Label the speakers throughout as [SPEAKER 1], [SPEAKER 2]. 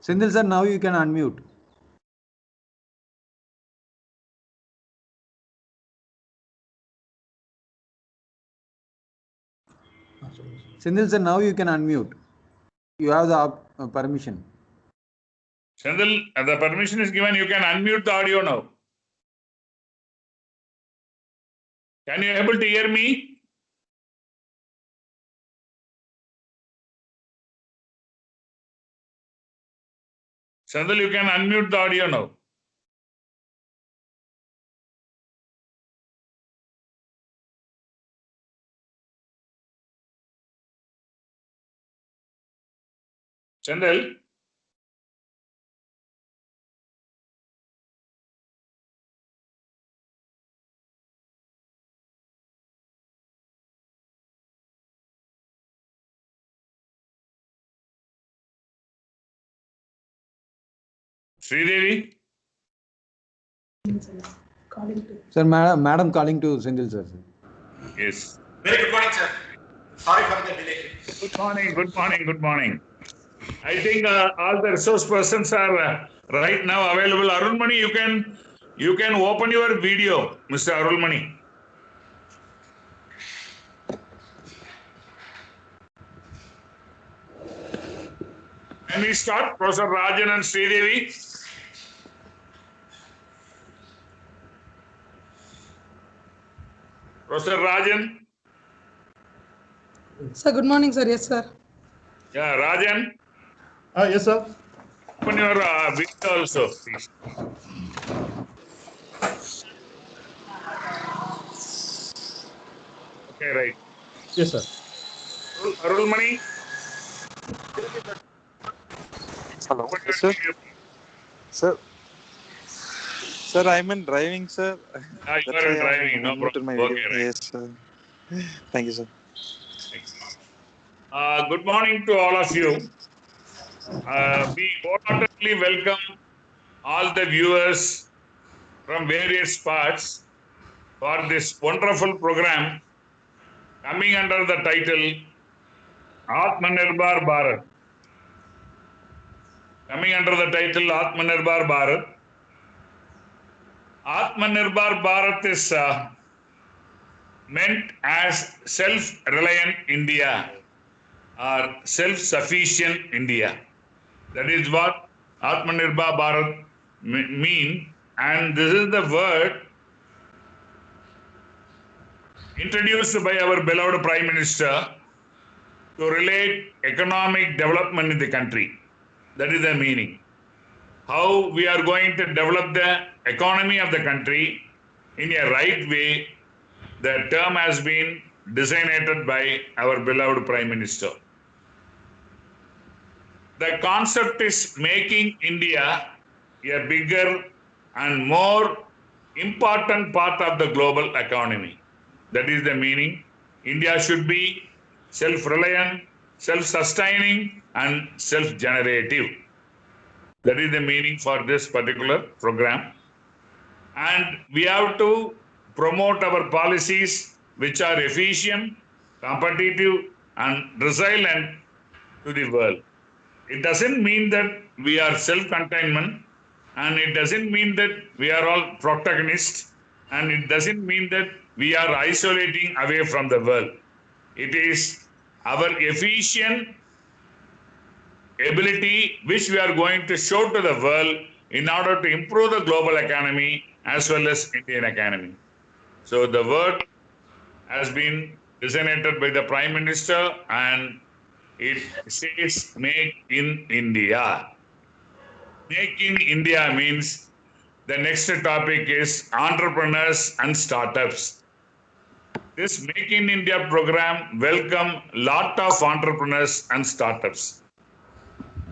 [SPEAKER 1] Sindhil sir, now you can unmute. Sindhil sir, now you can unmute. You have the permission.
[SPEAKER 2] Sindhil, the permission is given. You can unmute the audio now. Can you able to hear me? Sindhil, you can unmute the audio now. Sindhil? Sridevi?
[SPEAKER 1] Sir, madam calling to Sindhil sir.
[SPEAKER 2] Yes.
[SPEAKER 3] Very good morning, sir. Sorry for the delay.
[SPEAKER 2] Good morning, good morning, good morning. I think all the resource persons are right now available. Arulmani, you can open your video, Mr. Arulmani. Can we start, Professor Rajan and Sridevi? Professor Rajan?
[SPEAKER 4] Sir, good morning, sir. Yes, sir.
[SPEAKER 2] Yeah, Rajan,
[SPEAKER 5] Yes, sir.
[SPEAKER 2] open your video also, please. Okay, right.
[SPEAKER 5] Yes, sir.
[SPEAKER 2] Arulmani?
[SPEAKER 6] Hello.
[SPEAKER 2] open
[SPEAKER 6] Yes,
[SPEAKER 2] your
[SPEAKER 6] sir.
[SPEAKER 2] video.
[SPEAKER 6] Sir. Sir, I'm in driving, sir.
[SPEAKER 2] You are in driving, no problem.
[SPEAKER 6] My
[SPEAKER 2] Okay,
[SPEAKER 6] video.
[SPEAKER 2] right.
[SPEAKER 6] Yes, sir. Thank you, sir.
[SPEAKER 2] Good morning to all of you. We wholeheartedly welcome all the viewers from various parts for this wonderful program coming under the title Atmanirbhar Bharat. Coming under the title Atmanirbhar Bharat. Atmanirbhar Bharat is meant as self-reliant India or self-sufficient India. That is what Atmanirbhar Bharat mean, and this is the word introduced by our beloved Prime Minister to relate economic development in the country. That is the meaning. How we are going to develop the economy of the country in a right way, the term has been designated by our beloved Prime Minister. The concept is making India a bigger and more important part of the global economy. That is the meaning. India should be self-reliant, self-sustaining, and self-generative. That is the meaning for this particular program. And we have to promote our policies which are efficient, competitive, and resilient to the world. It doesn't mean that we are self-containment, and it doesn't mean that we are all protagonists, and it doesn't mean that we are isolating away from the world. It is our efficient ability which we are going to show to the world in order to improve the global economy as well as Indian economy. So the word has been designated by the Prime Minister, and it says Make in India. Make in India means the next topic is entrepreneurs and startups. This Make in India program welcome lot of entrepreneurs and startups.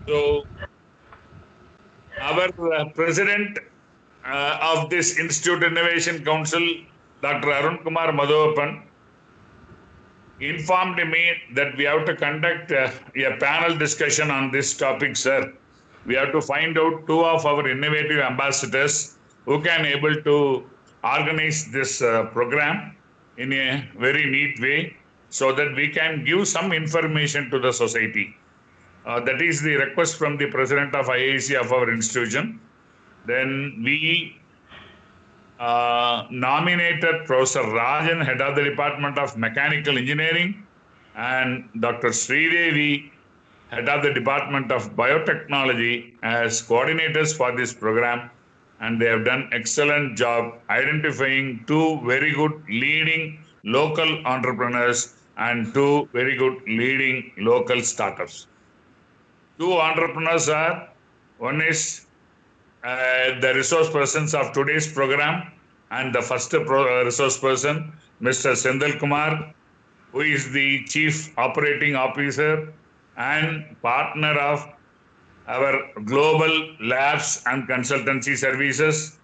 [SPEAKER 2] So our president of this Institute Innovation Council, Dr. Arun Kumar Madhavapan, informed me that we have to conduct a panel discussion on this topic, sir. We have to find out two of our innovative ambassadors who can able to organize this program in a very neat way so that we can give some information to the society. That is the request from the president of IIC of our institution. Then we nominated Professor Rajan, head of the Department of Mechanical Engineering, and Dr. Sridevi, head of the Department of Biotechnology, as coordinators for this program. And they have done excellent job identifying two very good leading local entrepreneurs and two very good leading local startups. Two entrepreneurs are, one is the resource persons of today's program, and the first resource person, Mr. Sendil Kumar, who is the Chief Operating Officer and partner of our global labs and consultancy services.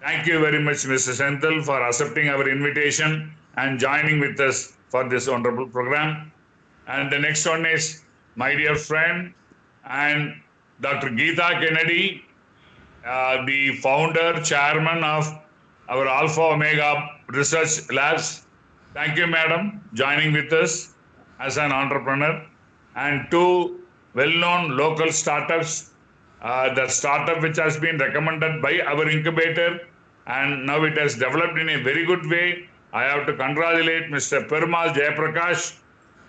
[SPEAKER 2] Thank you very much, Mr. Senthil, for accepting our invitation and joining with us for this wonderful program. And the next one is my dear friend and Dr. Geeta Kennedy, the founder, chairman of our Alpha Omega Research Labs. Thank you, madam, joining with us as an entrepreneur. And two well-known local startups, the startup which has been recommended by our incubator, and now it has developed in a very good way. I have to congratulate Mr. Perumal Jayaprakash,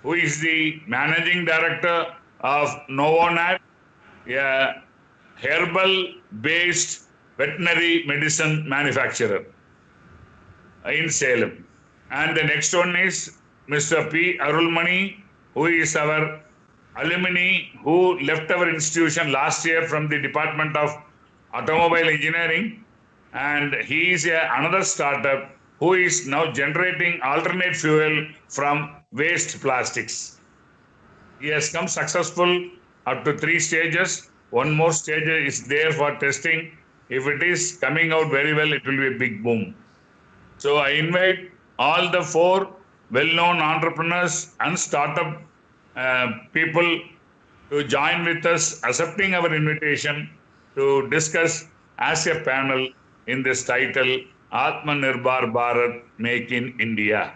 [SPEAKER 2] who is the managing director of Novonat, a herbal-based veterinary medicine manufacturer in Salem. And the next one is Mr. P. Arulmani, who is our alumni who left our institution last year from the Department of Automobile Engineering, and he is another startup who is now generating alternate fuel from waste plastics. He has come successful up to 3 stages. One more stage is there for testing. If it is coming out very well, it will be a big boom. So I invite all the 4 well-known entrepreneurs and startup people to join with us, accepting our invitation to discuss as a panel in this title, Atmanirbhar Bharat, Make in India.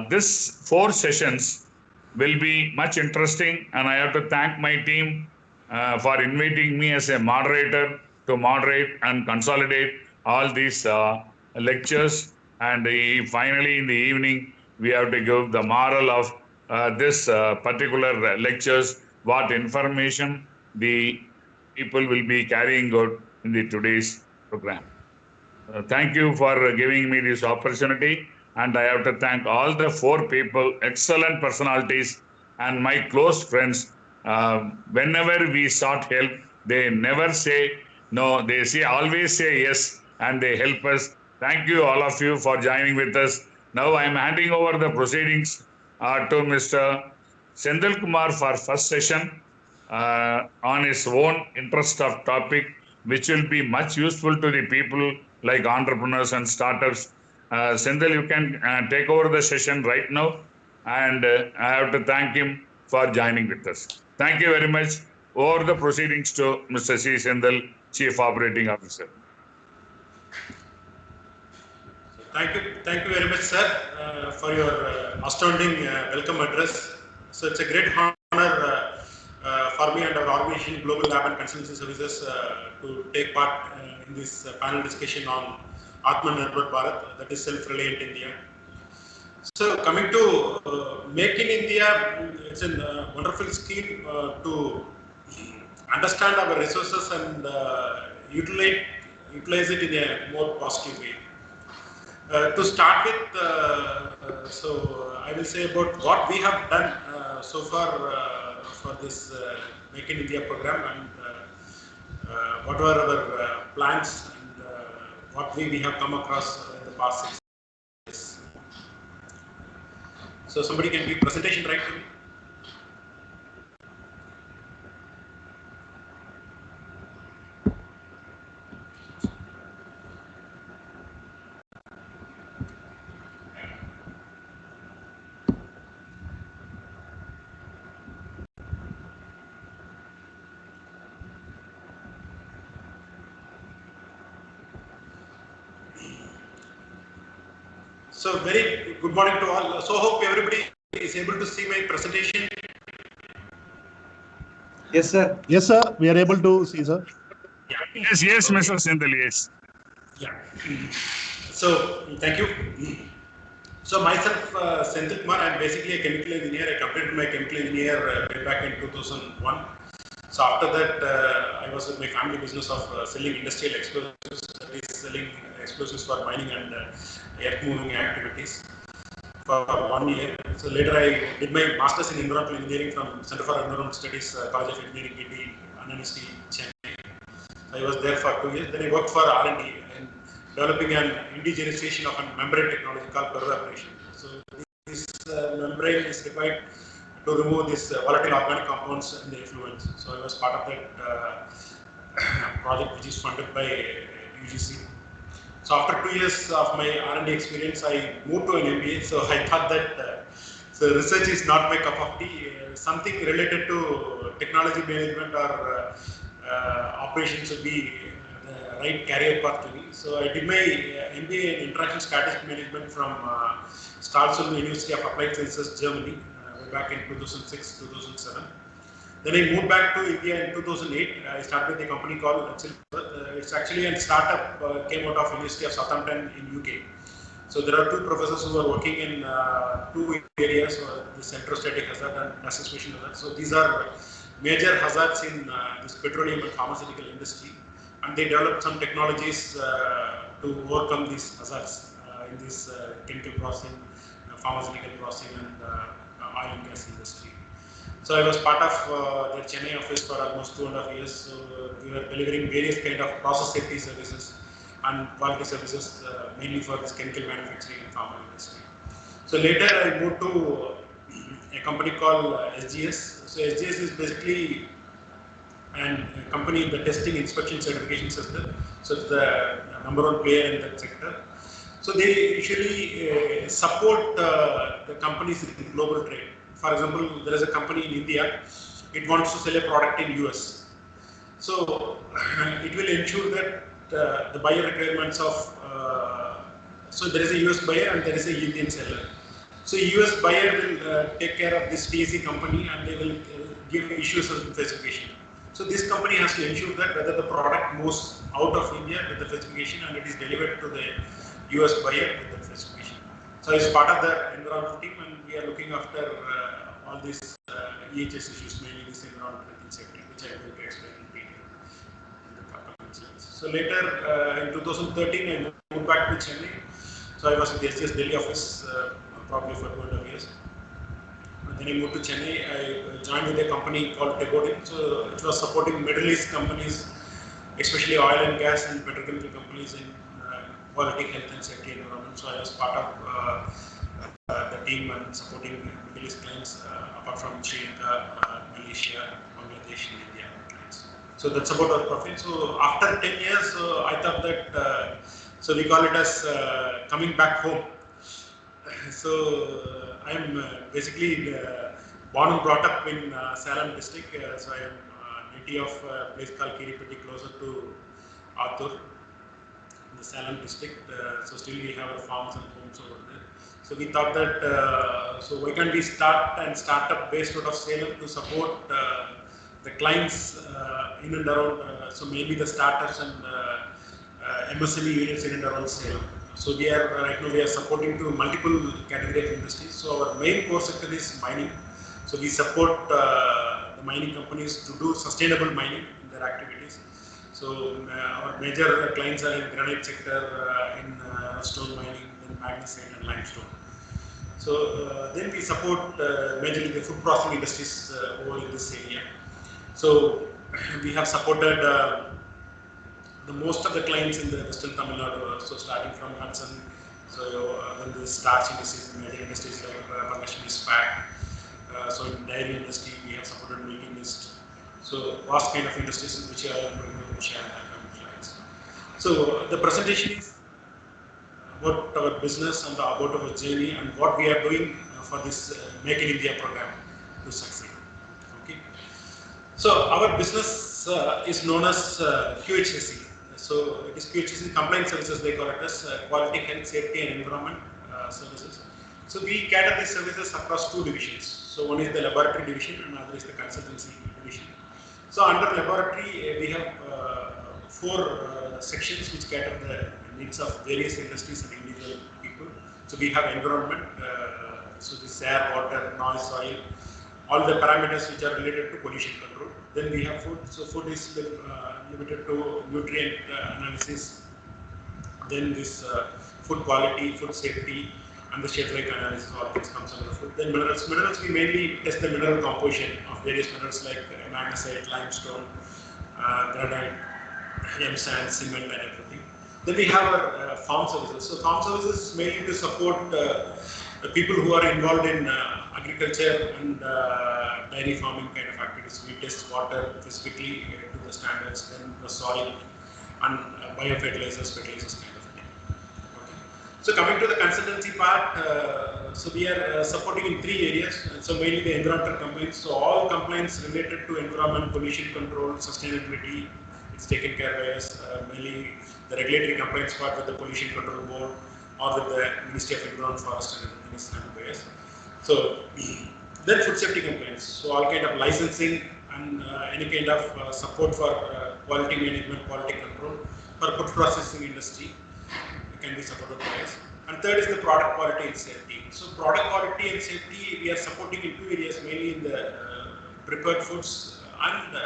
[SPEAKER 2] This 4 sessions will be much interesting, and I have to thank my team for inviting me as a moderator to moderate and consolidate all these lectures. And finally, in the evening, we have to give the moral of this particular lectures, what information the people will be carrying out in the today's program. Thank you for giving me this opportunity, and I have to thank all the 4 people, excellent personalities, and my close friends. Whenever we sought help, they never say no, they always say yes, and they help us. Thank you, all of you, for joining with us. Now I am handing over the proceedings to Mr. Sendil Kumar for first session on his own interest of topic, which will be much useful to the people like entrepreneurs and startups. Sendil, you can take over the session right now, and I have to thank him for joining with us. Thank you very much. Over the proceedings to Mr. C. Sendil, Chief Operating Officer.
[SPEAKER 3] Thank you very much, sir, for your astounding welcome address. So it's a great honor for me and our organization, Global Lab and Consultancy Services, to take part in this panel discussion on Atmanirbhar Bharat, that is self-reliant India. So coming to Make in India, it's a wonderful scheme to understand our resources and utilize it in a more positive way. To start with, so I will say about what we have done so far for this Make in India program, and what were our plans, and what we have come across in the past 6 years. So somebody can give presentation right to me. So very good morning to all. So hope everybody is able to see my presentation.
[SPEAKER 1] Yes, sir.
[SPEAKER 5] Yes, sir. We are able to see, sir.
[SPEAKER 2] Yes, Mr. Senthil, yes.
[SPEAKER 3] Yeah. So, thank you. So myself, Senthil Kumar, I'm basically a chemical engineer. I completed my chemical engineer way back in 2001. So after that, I was in my family business of selling industrial explosives, that is selling explosives for mining and earth moving activities for 1 year. So later I did my master's in environmental engineering from Center for Environmental Studies, College of Engineering, GT, Ananesti, Chennai. I was there for 2 years. Then I worked for R&D in developing an indigenization of a membrane technology called pervaporation. So this membrane is required to remove these volatile organic compounds in the effluents. So I was part of that project, which is funded by UGC. So after 2 years of my R&D experience, I moved to an MBA. So I thought that so research is not my cup of tea. Something related to technology management or operations would be the right career path to me. So I did my MBA in International Strategic Management from Stralsund University of Applied Sciences, Germany, way back in 2006-2007. Then I moved back to India in 2008. I started with a company called Silver. It's actually a startup came out of University of Southampton in UK. So there are two professors who are working in two areas, the centrostatic hazard and association hazard. So these are major hazards in this petroleum and pharmaceutical industry, and they developed some technologies to overcome these hazards in this chemical processing, pharmaceutical processing, and oil and gas industry. So I was part of their Chennai office for almost 2.5 years. So we were delivering various kind of process safety services and quality services, mainly for this chemical manufacturing and pharma industry. So later I moved to a company called SGS. So SGS is basically a company in the testing, inspection, certification sector. So it's the number one player in that sector. So they usually support the companies in global trade. For example, there is a company in India, it wants to sell a product in US. So it will ensure that the buyer requirements of, so there is a US buyer and there is a Indian seller. So US buyer will take care of this TSC company and they will give issue certain specification. So this company has to ensure that whether the product moves out of India with the specification and it is delivered to the US buyer with the specification. So it's part of the environmental team and we are looking after all these EHS issues, mainly this environmental safety, which I am going to explain in detail in the upcoming slides. So later in 2013, I moved back to Chennai. So I was in the SGS Delhi office probably for 2.5 years. And then I moved to Chennai. I joined with a company called Tegodin. So it was supporting Middle East companies, especially oil and gas and petrochemical companies in quality, health and safety environment. So I was part of the team and supporting Middle East clients apart from Sri Lanka, Malaysia, Bangladesh and India clients. So that's about our profile. So after 10 years, I thought that, so we call it as coming back home. So I am basically born and brought up in Salem district. So I am native of a place called Kiripati, closer to Athur, in the Salem district. So still we have our farms and homes over there. So we thought that, so why can't we start up based out of Salem to support the clients in and around, so mainly the startups and MSME units in and around Salem. So we are right now we are supporting to multiple category of industries. So our main core sector is mining. So we support the mining companies to do sustainable mining in their activities. So our major clients are in granite sector, in stone mining, in magnesite and limestone. So then we support majorly the food processing industries over in this area. So we have supported the most of the clients in the Western Tamil Nadu, so starting from Hudson, so when the starch industries, major industries like Bangladesh SPAC, so in dairy industry we have supported milk industry. So vast kind of industries which I am going to share with clients. So the presentation is about our business and about our journey and what we are doing for this Make in India program to succeed. Okay. So our business is known as QHSE. So it is QHSE compliance services, they call it as quality, health, safety and environment services. So we cater these services across two divisions. So one is the laboratory division and another is the consultancy division. So under laboratory, we have four sections which cater the needs of various industries and individual people. So we have environment, so this air, water, noise, soil, all the parameters which are related to pollution control. Then we have food. So food is limited to nutrient analysis. Then this food quality, food safety, and the shelf life analysis, all things comes under food. Then minerals. Minerals, we mainly test the mineral composition of various minerals like magnesite, limestone, granite, sand, cement, and everything. Then we have our farm services. So farm services is mainly to support the people who are involved in agriculture and dairy farming kind of activities. We test water specifically to the standards, then the soil and biofertilizers, fertilizers kind of thing. Okay. So coming to the consultancy part, so we are supporting in three areas. So mainly the environmental complaints. So all complaints related to environment, pollution control, sustainability, it's taken care by us. Mainly the regulatory complaints part with the pollution control board or with the Ministry of Environment, Forest and everything is handled by us. So then food safety complaints. So all kind of licensing and any kind of support for quality management, quality control for food processing industry can be supported by us. And third is the product quality and safety. So product quality and safety we are supporting in two areas, mainly in the prepared foods and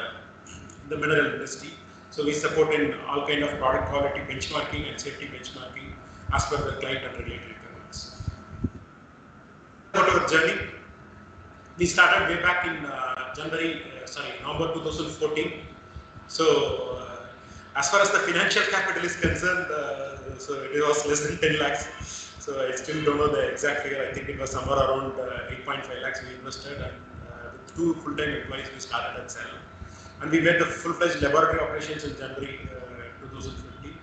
[SPEAKER 3] the mineral industry. So we support in all kind of product quality benchmarking and safety benchmarking as per the client and regulatory requirements. About our journey, we started way back in November 2014. So as far as the financial capital is concerned, so it was less than 10 lakhs. So I still don't know the exact figure. I think it was somewhere around 8.5 lakhs we invested, and with 2 full-time employees we started at Salem. And we made the full-fledged laboratory operations in January 2015.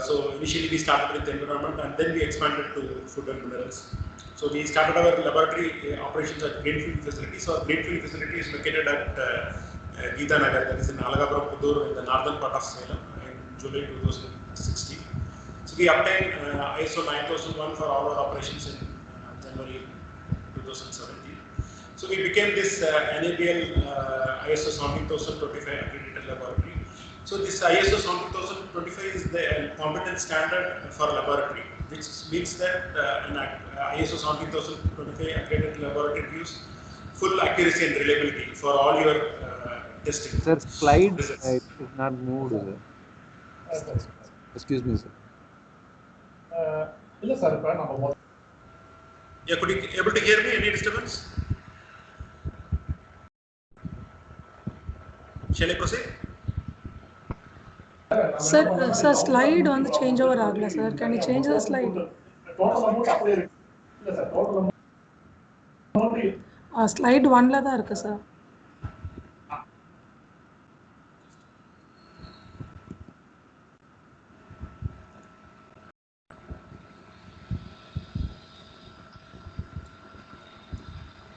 [SPEAKER 3] So initially we started with environment and then we expanded to food and minerals. So we started our laboratory operations at Greenfield facility. So our Greenfield facility is located at Geeta Nagar, that is in Alagapuram, Pudur, in the northern part of Salem in July 2016. So we obtained ISO 9001 for all our operations in January 2017. So we became this NABL ISO 17025 accredited laboratory. So this ISO 17025 is the competent standard for laboratory, which means that an ISO 17025 accredited laboratory gives full accuracy and reliability for all your testing.
[SPEAKER 1] Sir, slide is not moved. Sir. Excuse me, sir.
[SPEAKER 3] Yeah, could you able to hear me? Any disturbance? Shall I proceed?
[SPEAKER 4] Sir, slide on the changeover agla, sir. Can you change the slide? Slide 1 la da irukku, sir.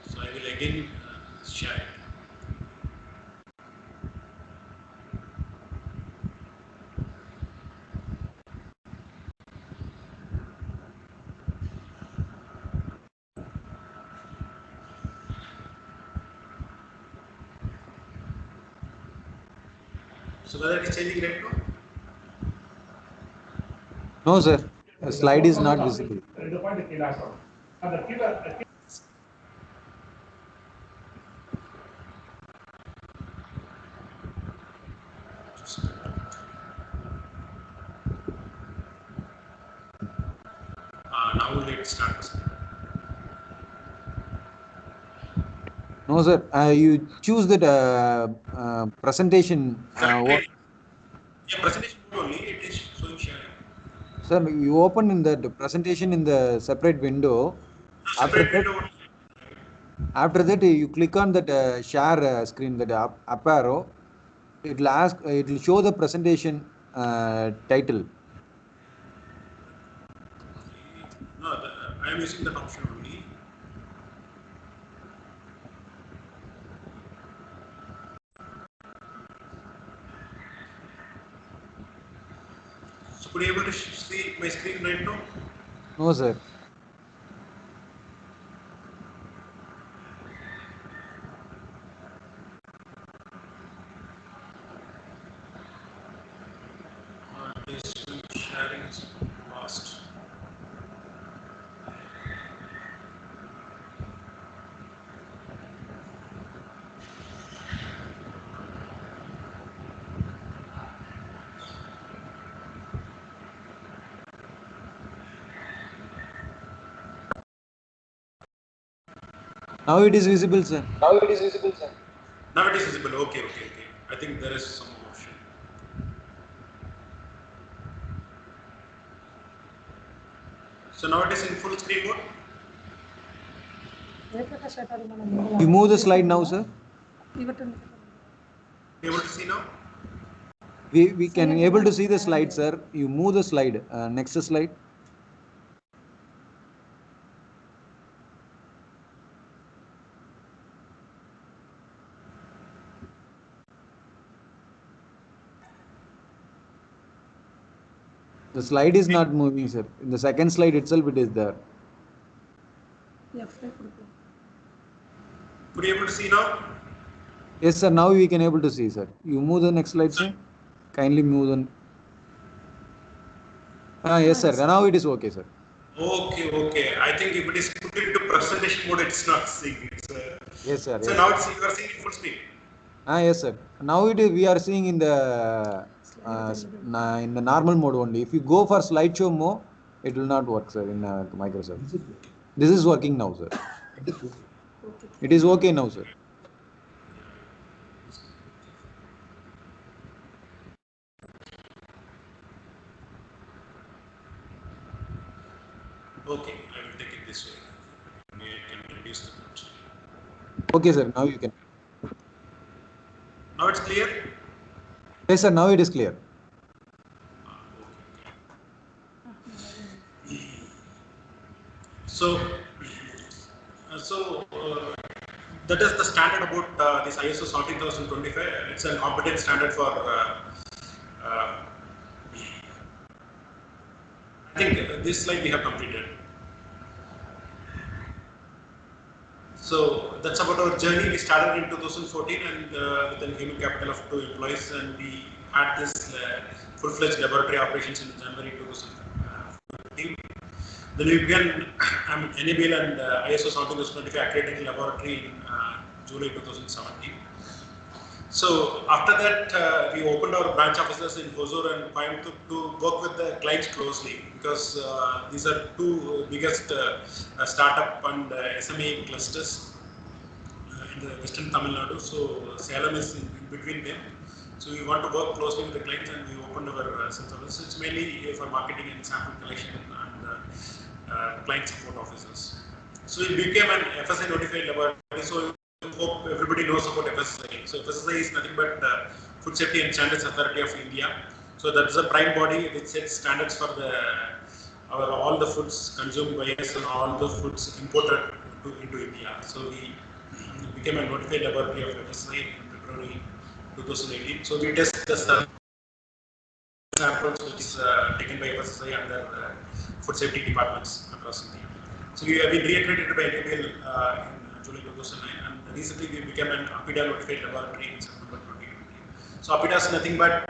[SPEAKER 3] So I will again share it. So whether it is changing right now?
[SPEAKER 1] No, sir. The slide is not visible.
[SPEAKER 3] Now let's start.
[SPEAKER 1] No, sir. You choose that presentation.
[SPEAKER 3] Yeah, presentation mode only, it is showing sharing.
[SPEAKER 1] Sir, you open in the presentation in the separate window. After that, you click on that share screen, that up arrow. It will ask. It will show the presentation title.
[SPEAKER 3] No, I am using that option only. So could you able to see my screen right now?
[SPEAKER 1] No, sir.
[SPEAKER 3] Sharing is fast.
[SPEAKER 1] Now it is visible, sir.
[SPEAKER 3] Now it is visible, sir. Now it is visible. Okay. I think there is some option. So now it is in full screen mode.
[SPEAKER 1] You move the slide now, sir.
[SPEAKER 3] Able to see now?
[SPEAKER 1] We can able to see the slide, sir. You move the slide. Next slide. The slide is not moving, sir. In the second slide itself, it is there.
[SPEAKER 3] Could you able to see now?
[SPEAKER 1] Yes, sir. Now we can able to see, sir. You move the next slide, sir. Kindly move the. Yes, sir. Now it is okay, sir.
[SPEAKER 3] Okay. I think if it is put into presentation mode, it's not seeing it, sir.
[SPEAKER 1] Yes, sir.
[SPEAKER 3] So
[SPEAKER 1] Yes,
[SPEAKER 3] now
[SPEAKER 1] sir.
[SPEAKER 3] it's you are seeing in full screen.
[SPEAKER 1] Yes, sir. Now it is, we are seeing in the normal mode only. If you go for slideshow mode, it will not work, sir, in Microsoft. This is working now, sir. It is okay now, sir.
[SPEAKER 3] Okay, I will take it this way. Maybe I can reduce the note.
[SPEAKER 1] Okay, sir. Now you can.
[SPEAKER 3] Now it's clear?
[SPEAKER 1] Yes, sir. Now it is clear.
[SPEAKER 3] So that is the standard about this ISO 17025. It's a competent standard for. I think this slide we have completed. So that's about our journey. We started in 2014 and with a human capital of 2 employees, and we had this full-fledged laboratory operations in January 2015. Then we began NABL and ISO 17025 accredited laboratory in July 2017. So after that, we opened our branch offices in Hosur and Coimbatore to work with the clients closely, because these are two biggest startup and SME clusters in the western Tamil Nadu. So Salem is in between them. So we want to work closely with the clients, and we opened our services. It's mainly for marketing and sample collection and client support officers. So it became an FSI notified laboratory. So I hope everybody knows about FSSAI. So FSSAI is nothing but Food Safety and Standards Authority of India. So that's a prime body which sets standards for all the foods consumed by us and all the foods imported into India. So we became a notified laboratory of FSSAI in February 2018. So we test the samples which is taken by FSSAI under food safety departments across India. So we have been reaccredited by NABL in July 2009, and recently we became an APIDA notified laboratory in September 2020. So APIDA is nothing but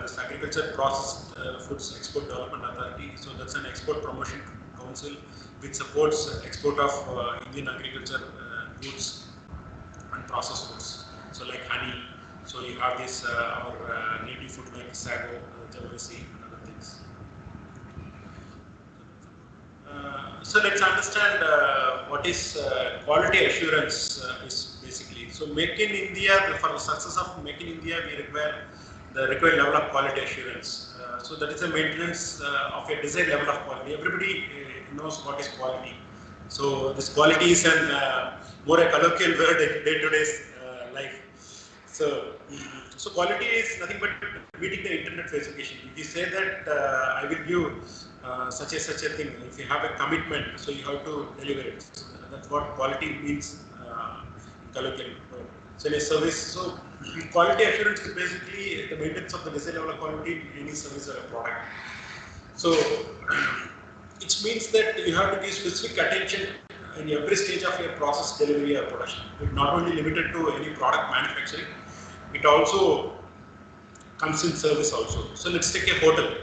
[SPEAKER 3] this Agriculture Processed Foods Export Development Authority. So that's an export promotion council which supports export of Indian agriculture goods and processed foods. So like honey. So you have this our native food like sago, jawari, and other things. So let's understand what is quality assurance is basically. So Make in India, for the success of Make in India, we require the required level of quality assurance. So that is a maintenance of a desired level of quality. Everybody knows what is quality. So this quality is an more a colloquial word in day-to-day life. So quality is nothing but meeting the internet specification. If you say that I will give such a thing, if you have a commitment, so you have to deliver it. So that's what quality means in colloquial. So in a service, so quality assurance is basically the maintenance of the desired level of quality in any service or a product. So it means that you have to give specific attention in every stage of your process, delivery or production. It's not only limited to any product manufacturing, it also comes in service also. So let's take a hotel.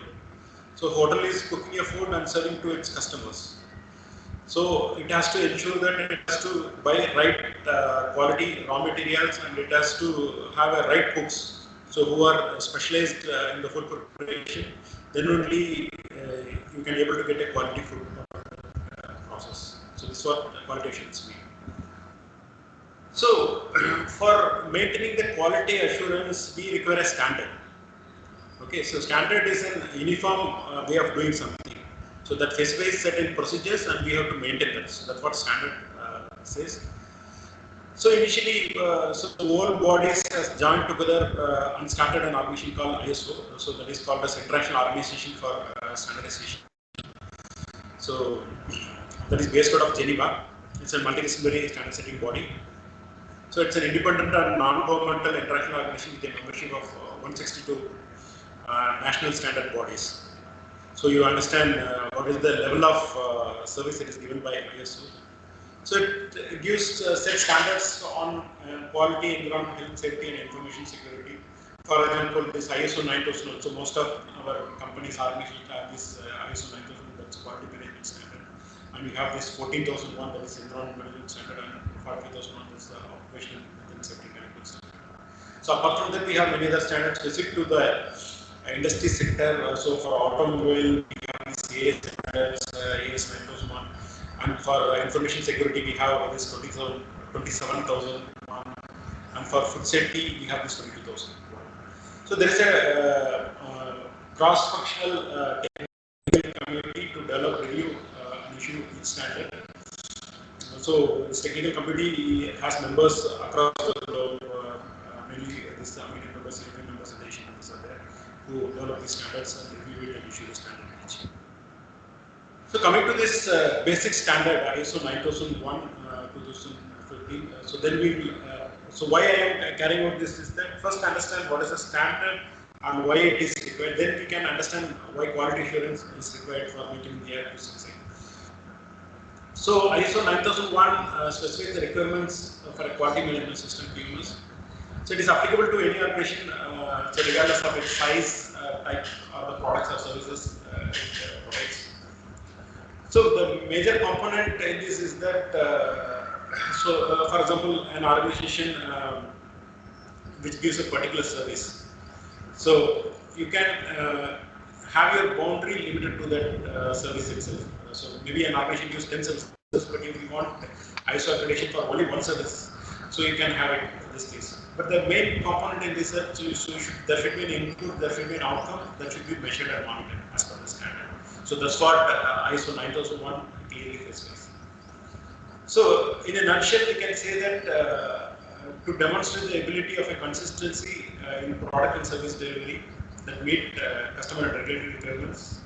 [SPEAKER 3] So hotel is cooking a food and serving to its customers. So it has to ensure that it has to buy right quality raw materials, and it has to have a right cooks, so who are specialized in the food preparation. Then only you can able to get a quality food process. So this is what quality assurance means. So for maintaining the quality assurance, we require a standard. Okay, so standard is an uniform way of doing something. So that specifies certain procedures, and we have to maintain that. So that's what standard says. So initially, so the whole bodies has joined together and started an organization called ISO. So that is called as International Organization for Standardization. So that is based out of Geneva. It's a multidisciplinary standard setting body. So it's an independent and non-governmental international organization with a membership of 162 national standard bodies. So you understand what is the level of service that is given by ISO. So it gives set standards on quality, environmental health, safety, and information security. For example, this ISO 9000. So most of our companies have this ISO 9000, that's quality management standard, and we have this 14001, that is environment management standard, and 45001, that's the operational health and safety management standard. So apart from that, we have many other standards specific to the industry sector. So for automobile, we have this AS standards, AS 9001, and for information security, we have this 27,000, and for food safety, we have this 22,000. So there is a cross-functional technical community to develop, review, and issue each standard. So this technical committee has members across the globe, mainly this Armenian members, European members, and Asian members are there, who develop these standards and review it and issue the standard each year. So coming to this basic standard ISO 9001 2015. So then we will. So why I am carrying out this is that first understand what is the standard and why it is required. Then we can understand why quality assurance is required for meeting the Air 268. So ISO 9001 specifies the requirements for a quality management system QMS. So it is applicable to any organization, so regardless of its size, type, or the products or services it provides. So the major component in this is that, for example, an organization which gives a particular service. So you can have your boundary limited to that service itself. So maybe an organization gives 10 services, but if you want ISO accreditation for only one service, so you can have it in this case. But the main component in this is there should be an input, there should be an outcome that should be measured and monitored as per the standard. So that's what ISO 9001 clearly specifies. So in a nutshell, we can say that to demonstrate the ability of a consistency in product and service delivery that meet customer and regulatory requirements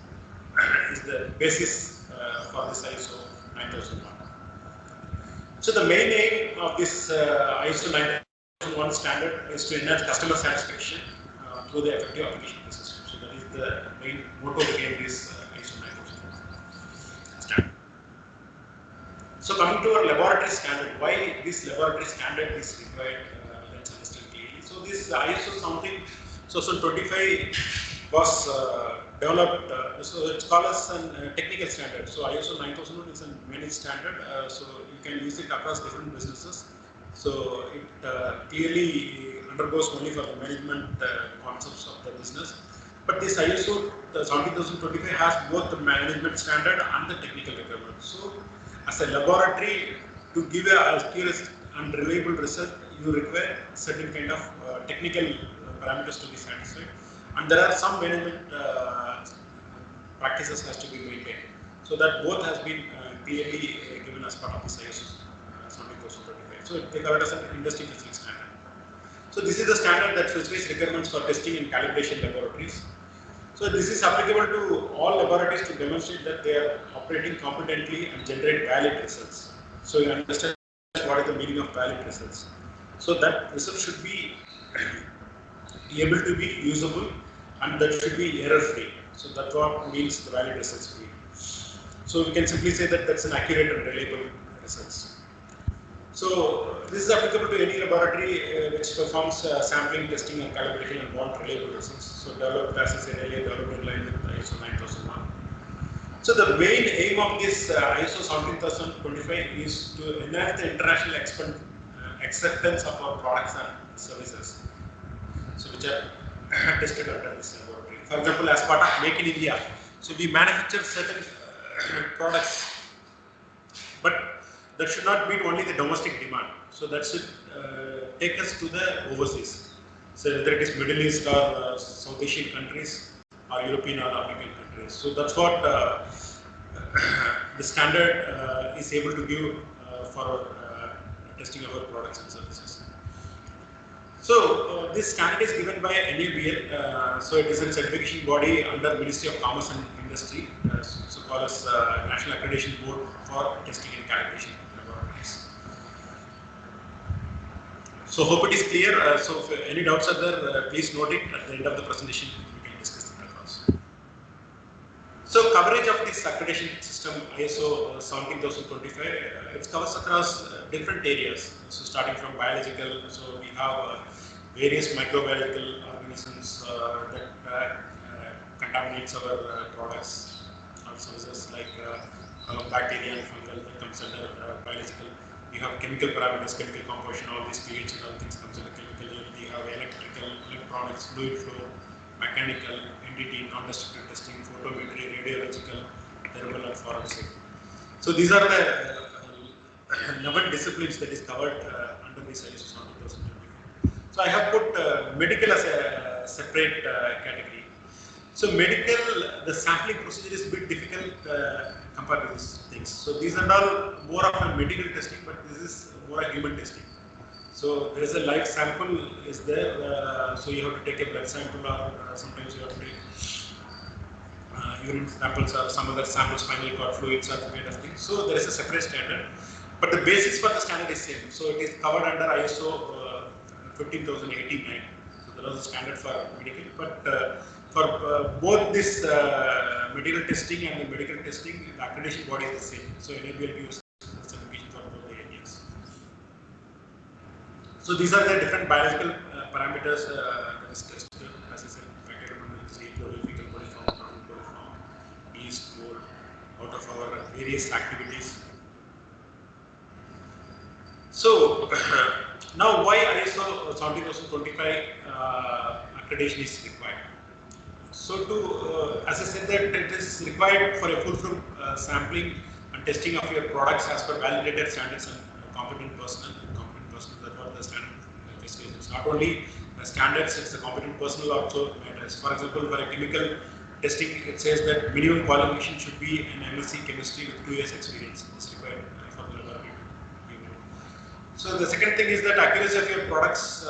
[SPEAKER 3] is the basis for this ISO 9001. So the main aim of this ISO 9001 standard is to enhance customer satisfaction through the effective application of the system. So that is the main motto behind this ISO 9001 standard. So coming to our laboratory standard, why this laboratory standard is required, let's understand clearly. So this ISO something, so 25 was developed, so it's called as a technical standard. So ISO 9001 is a managed standard, so you can use it across different businesses. So it clearly undergoes only for the management concepts of the business. But this ISO 17025 has both the management standard and the technical requirements. So as a laboratory, to give a accurate and reliable result, you require certain kind of technical parameters to be satisfied. And there are some management practices has to be maintained. So that both has been clearly given as part of this ISO 17025. So they call it as an industry specific standard. So this is the standard that specifies requirements for testing and calibration laboratories. So this is applicable to all laboratories to demonstrate that they are operating competently and generate valid results. So you understand what is the meaning of valid results. So that result should be able to be usable and that should be error free. So that's what means the valid results free. So we can simply say that that's an accurate and reliable results. So this is applicable to any laboratory which performs sampling, testing, and calibration and want reliable results. So developed as I said earlier, developed in line with ISO 9001. So the main aim of this ISO 17025 is to enhance the international acceptance of our products and services, so which are tested under this laboratory. For example, as part of Make in India, so we manufacture certain products, but that should not meet only the domestic demand. So that should take us to the overseas. So whether it is Middle East or South Asian countries or European or African countries. So that's what the standard is able to give for testing of our products and services. So this standard is given by NABL. So it is a certification body under Ministry of Commerce and Industry, so called as National Accreditation Board for Testing and Calibration Laboratories. So hope it is clear. So if any doubts are there, please note it at the end of the presentation. We can discuss it across. So coverage of this accreditation system ISO 17025, it covers across different areas. So starting from biological, so we have various microbiological organisms that contaminates our products or services like bacteria and fungal that comes under biological. We have chemical parameters, chemical composition, all these pH and other things comes under chemical. We have electrical, electronics, fluid flow, mechanical, NDT, non-destructive testing, photometry, radiological, thermal and forensic. So these are the 11 disciplines that is covered under this ISO 17025. So I have put medical as a separate category. So medical, the sampling procedure is a bit difficult compared to these things. So these are all more of a medical testing, but this is more a human testing. So there is a live sample is there, so you have to take a blood sample or sometimes you have to take urine samples or some other samples, spinal cord fluids or kind of thing. So there is a separate standard, but the basis for the standard is same. So it is covered under ISO 15089. So that was the standard for medical, but for both this medical testing and the medical testing, the accreditation body is the same. So NABL gives certification for both the areas. So these are the different biological parameters that is tested, as I said, chlorophyll, fecal coliform, chronic coliform, yeast, mold, out of our various activities. So now why ISO 17025 accreditation is required? So to, as I said that it is required for a full sampling and testing of your products as per validated standards and competent personnel. That what the standard is. It's not only the standards, it's the competent personnel also matters. For example, for a chemical testing, it says that minimum qualification should be an MSc chemistry with 2 years experience. It's required for the laboratory. So the second thing is that accuracy of your products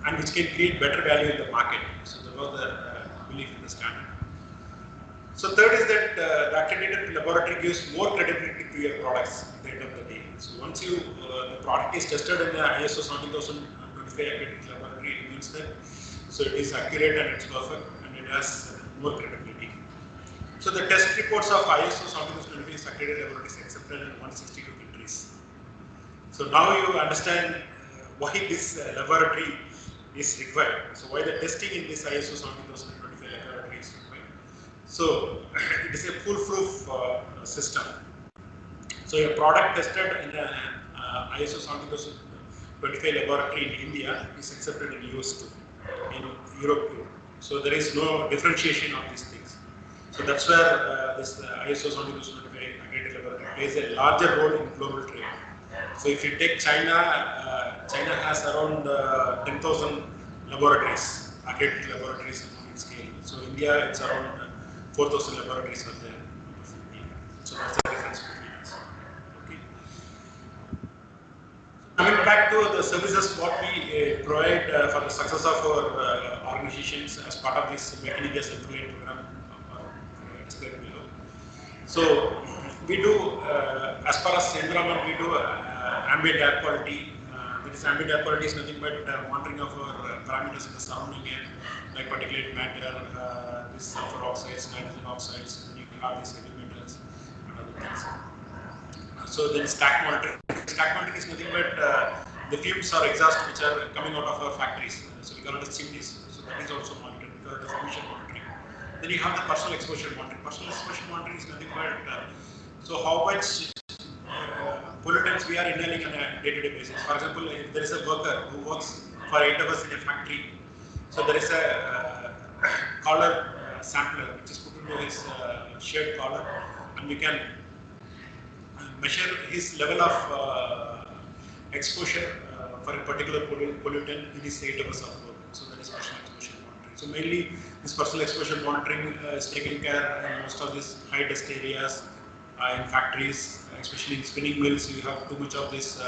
[SPEAKER 3] and which can create better value in the market. So that was the belief in the standard. So third is that the accredited laboratory gives more credibility to your products at the end of the day. So once you the product is tested in the ISO 17025 accredited laboratory, it means that so it is accurate and it's perfect and it has more credibility. So the test reports of ISO 17025 accredited laboratories accepted in 162 countries. So now you understand why this laboratory is required. So why the testing in this ISO 17025 laboratory is required. So it is a foolproof system. So a product tested in the ISO 17025 laboratory in India is accepted in US too, in Europe too. So there is no differentiation of these things. So that's where this ISO 17025 accredited laboratory plays a larger role in global trade. So if you take China, China has around 10,000 laboratories, accredited laboratories on its scale. So India, it's around 4,000 laboratories are there. So that's the difference between us. Okay. Coming back to the services, what we provide for the success of our organizations as part of this Make in India Self-Reliant program, described below. So we do, as far as Sendraman, we do ambient air quality. This ambient air quality is nothing but monitoring of our parameters in the surrounding air, like particulate matter, this sulfur oxides, nitrogen oxides, you have these heavy metals and other things. So then stack monitoring stack is nothing but the fumes or exhaust which are coming out of our factories. So we call it as chimneys. So that is also monitored. We call it as emission monitoring. Then you have the personal exposure monitoring. Personal exposure monitoring is nothing but so how much pollutants we are inhaling on a day-to-day basis. For example, if there is a worker who works for 8 hours in a factory, so there is a collar sampler which is put into his shirt collar, and we can measure his level of exposure for a particular pollutant in his 8 hours of work. So that is personal exposure monitoring. So mainly this personal exposure monitoring is taken care in most of these high dust areas in factories, especially in spinning mills. You have too much of this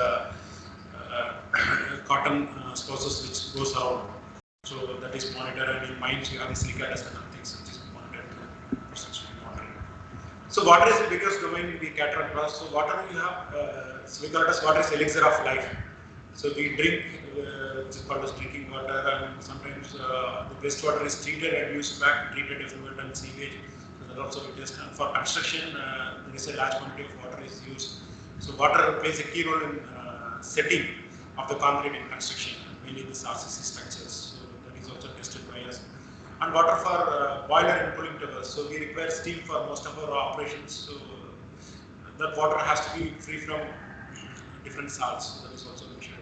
[SPEAKER 3] cotton spouses which goes out. So that is monitored, and in mines you have the silica dust and other things which is monitored through personal monitoring. So water is the biggest domain we cater across. So water you have, so we call it as water is elixir of life. So we drink, which is called as drinking water, and sometimes the wastewater is treated and used back, treated effluent and sewage. So that also we test. And for construction, there is a large quantity of water is used. So water plays a key role in setting of the concrete in construction, mainly the RCC structures. So that is also tested by us. And water for boiler and cooling towers. So we require steam for most of our operations. So that water has to be free from different salts. So that is also mentioned.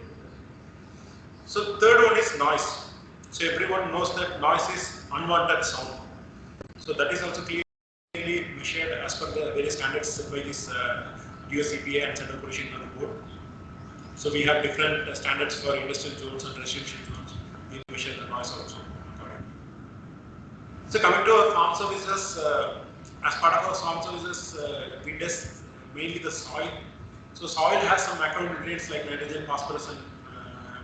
[SPEAKER 3] So third one is noise. So everyone knows that noise is unwanted sound. So that is also clearly measured as per the various standards set by this US EPA and Central Pollution Control Board. So we have different standards for industrial zones and residential zones. We measure the noise also. So coming to our farm services, as part of our farm services, we test mainly the soil. So soil has some macronutrients like nitrogen, phosphorus, and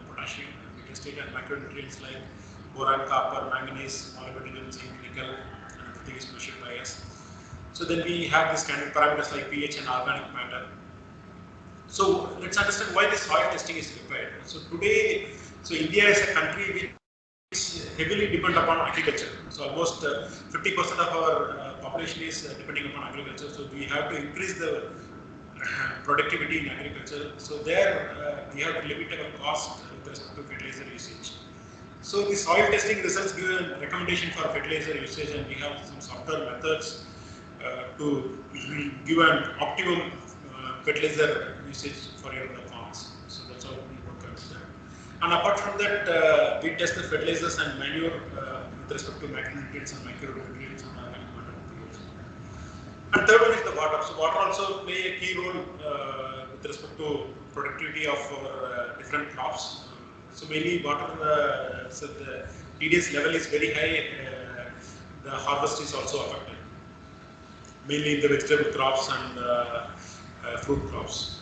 [SPEAKER 3] potassium. We test it, and macronutrients like boron, copper, manganese, molybdenum, zinc, nickel, and everything is measured by us. So then we have the standard parameters like pH and organic matter. So let's understand why this soil testing is required. So today, so India is a country which is heavily dependent upon agriculture. So almost 50% of our population is depending upon agriculture. So we have to increase the productivity in agriculture. So there we have to limit our cost with respect to fertilizer usage. So the soil testing results give a recommendation for fertilizer usage, and we have some software methods to give an optimum fertilizer usage for your farms. So that's how we work on that. And apart from that, we test the fertilizers and manure with respect to macronutrients and micronutrients and organic matter. And third one is the water. So water also play a key role with respect to productivity of our different crops. So mainly water, so the TDS level is very high, the harvest is also affected. Mainly in the vegetable crops and fruit crops.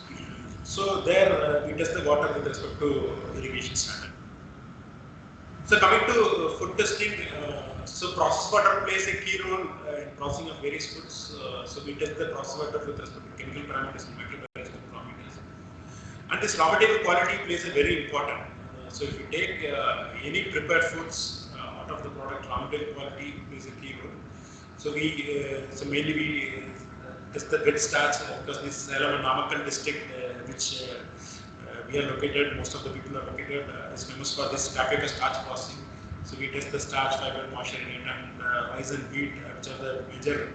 [SPEAKER 3] So there we test the water with respect to irrigation standard. So coming to food testing, so processed water plays a key role in processing of various foods. So we test the processed water with respect to chemical parameters and microbiological parameters. And this raw material quality plays a very important. So if you take any prepared foods out of the product, raw material quality plays a key role. So so mainly we test the wet starch because this Salem and Namakkal district, which we are located, most of the people are located, is famous for this tapioca starch processing. So we test the starch, fiber, moisture in it, and rice and wheat, which are the major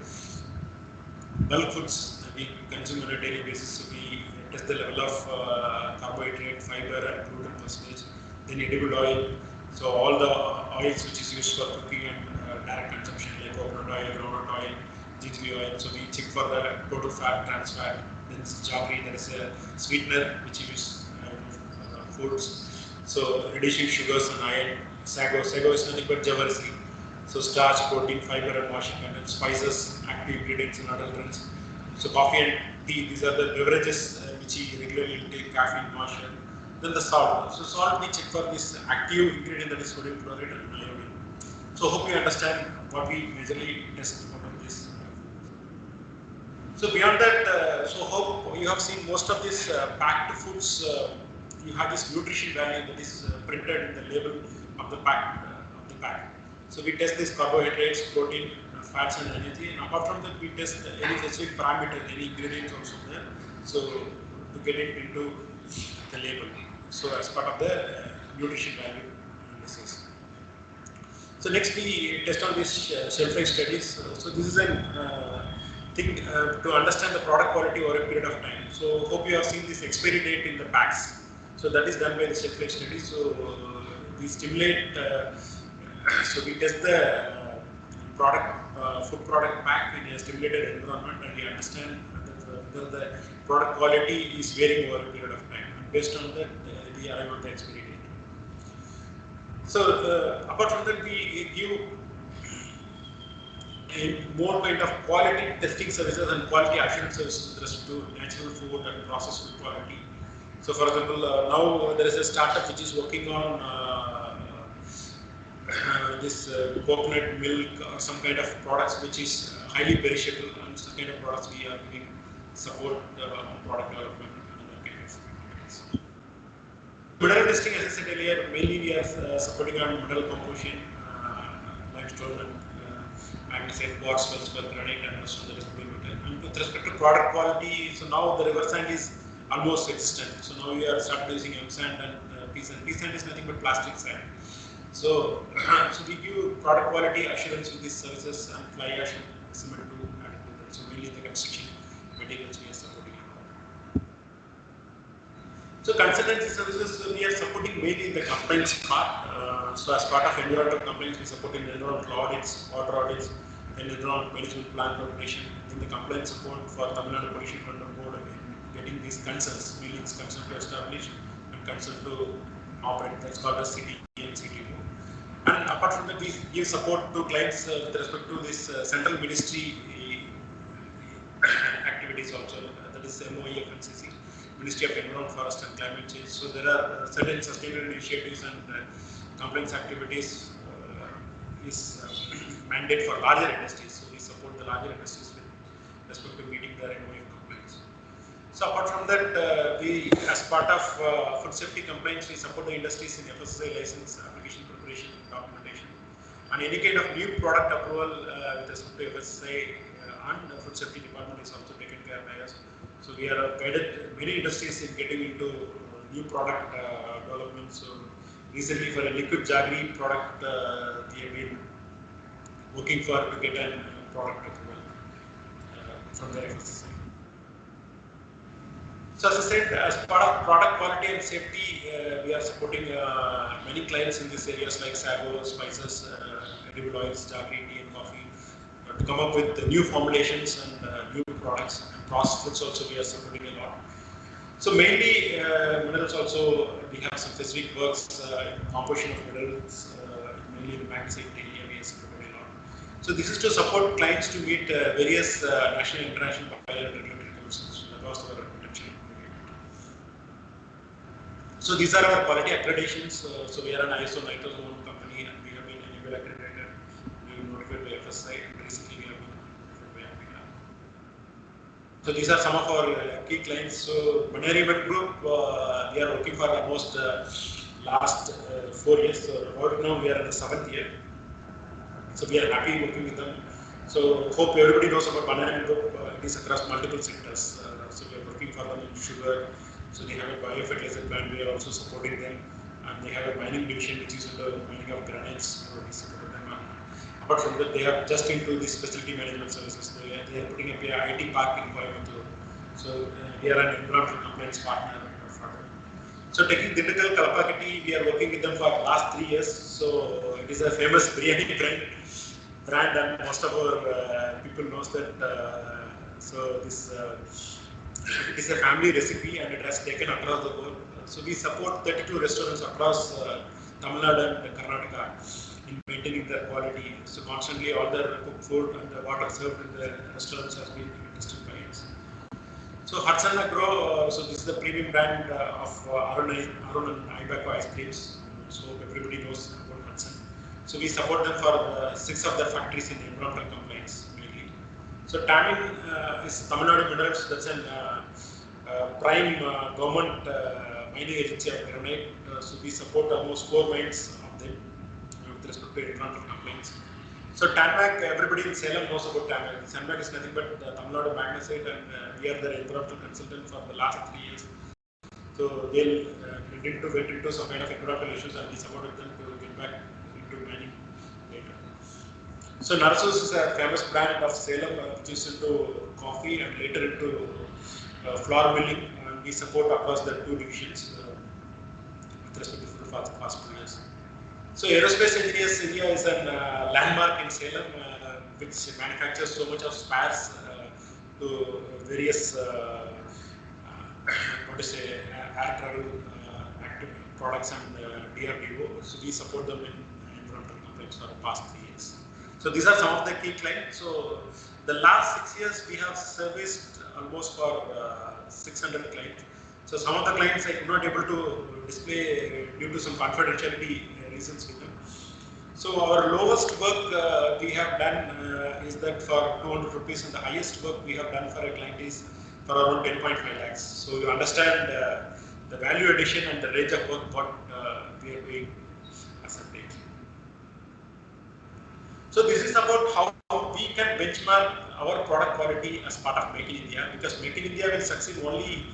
[SPEAKER 3] bulk foods that we consume on a daily basis. So we test the level of carbohydrate, fiber, and gluten percentage. Then edible oil. So all the oils which is used for cooking and direct consumption, like coconut oil, groundnut oil, gingery oil. So we check for the total fat, trans fat. Then jaggery, there is a sweetener which you use foods. So reducing sugars and iron. Sago is nothing but jawarsi. So starch, protein, fiber, and moisture content, spices, active ingredients, and adulterants. So coffee and tea, these are the beverages which you regularly take, caffeine, moisture. Then the salt. So salt we check for this active ingredient, that is sodium chloride and iodine. So hope you understand what we majorly test out of this. So beyond that, so hope you have seen most of these packed foods. You have this nutrition value that is printed in the label of the pack. So we test these carbohydrates, protein, fats, and energy. And apart from that, we test any specific parameter, any ingredients also there. So to get it into the label. So as part of the nutrition value analysis. So next we test on this shelf life studies. So this is a thing to understand the product quality over a period of time. So hope you have seen this expiry date in the packs. So that is done by the shelf life study. So we stimulate. So we test the food product pack in a stimulated environment, and we understand whether the product quality is varying over a period of time. And based on that, we arrive on the expiry date. So apart from that, we give more kind of quality testing services and quality assurance services with respect to natural food and processed food quality. So for example, now there is a startup which is working on this coconut milk or some kind of products which is highly perishable, and such kind of products we are giving support on product development and other kind of activities. Mineral testing, as I said earlier, mainly we are supporting on mineral composition, limestone and magnesite, quartz, feldspar, granite, and rest of the residual metal. And with respect to product quality, so now the river sand is almost existent. So now we are started using M sand and P sand. P sand is nothing but plastic sand. So, so we give product quality assurance with these services and fly ash and cement to add to that. So mainly the construction materials we are supporting. So consultancy services we are supporting mainly in the compliance part. So as part of environmental compliance, we support in environmental audits, water audits, and environmental management plan preparation. In the compliance support for Tamil Nadu Pollution Control Board in getting these concerns, mainly it's consent to establish and consent to operate. That's called as CT and CTO. And apart from that, we give support to clients with respect to this central ministry activities also. That is MOE FNCC, Ministry of Environment, Forest and Climate Change. So there are certain sustainable initiatives and compliance activities is mandate for larger industries. So we support the larger industries with respect to meeting their MOE compliance. So apart from that, we, as part of food safety compliance, we support the industries in FSSAI license application preparation and documentation. And any kind of new product approval with respect to FSSAI and the food safety department is also taken care by us. So we are guided many industries in getting into new product development. So recently for a liquid jaggery product, we have been working for to get a product approval from the FSSAI. So as I said, as part of product quality and safety, we are supporting many clients in these areas like sago, spices, edible oils, jaggery, tea and coffee, to come up with new formulations and new products. And processed foods also we are supporting a lot. So mainly minerals also, we have some specific works in composition of minerals, mainly in the magnesite area we are supporting a lot. So this is to support clients to meet various national and international regulatory concerns across our potential. So these are our quality accreditations. So we are an ISO 9001 company and we have been enable accredited. We are notified by FSSAI and recently we have been notified by APICA. So these are some of our key clients. So Baneri Event Group, we are working for almost last 4 years. So right now we are in the 7th year. So we are happy working with them. So hope everybody knows about Baneri Group. It is across multiple sectors. So we are working for them in sugar. So they have a biofertilizer plant, we are also supporting them, and they have a mining division which is into mining of granites, so we support them. Apart from that, they are just into this facility management services. They are putting up a IT park in Coimbatore. So we are an environmental compliance partner for them. So taking Dindigul Kalapakatti, we are working with them for the last 3 years. So it is a famous biryani brand, and most of our people knows that. So this. It is a family recipe and it has taken across the world. So we support 32 restaurants across Tamil Nadu and Karnataka in maintaining their quality. So constantly all their cooked food and the water served in the restaurants has been tested by us. So Hudson Agro, so this is the premium brand of Arun and Ibaco ice creams. So everybody knows about Hudson. So we support them for 6 of their factories in environmental compliance. So TAMIN is Tamil Nadu Minerals, that's a prime government mining agency of granite. So we support almost 4 mines of them with respect to environmental complaints. So TANMAC, everybody in Salem knows about TANMAC. TANMAC is nothing but Tamil Nadu magnesite, and we are the environmental consultant for the last 3 years. So they'll went into some kind of environmental issues, and we supported them to get back into mining later. So Narsus is a famous brand of Salem, which is into coffee and later into flour milling. We support across the two divisions with respect to the fast players. So Aerospace Engineers India is a landmark in Salem, which manufactures so much of spares to various air travel active products and DRDO. So we support them in environmental complaints for the past 3 years. So these are some of the key clients. So the last 6 years we have serviced almost for 600 clients. So some of the clients I could not able to display due to some confidentiality reasons with them. So our lowest work we have done is that for 200 rupees, and the highest work we have done for a client is for around 10.5 lakhs. So you understand the value addition and the range of work what we are doing as a team. So this is about how we can benchmark our product quality as part of Make in India, because Make in India will succeed only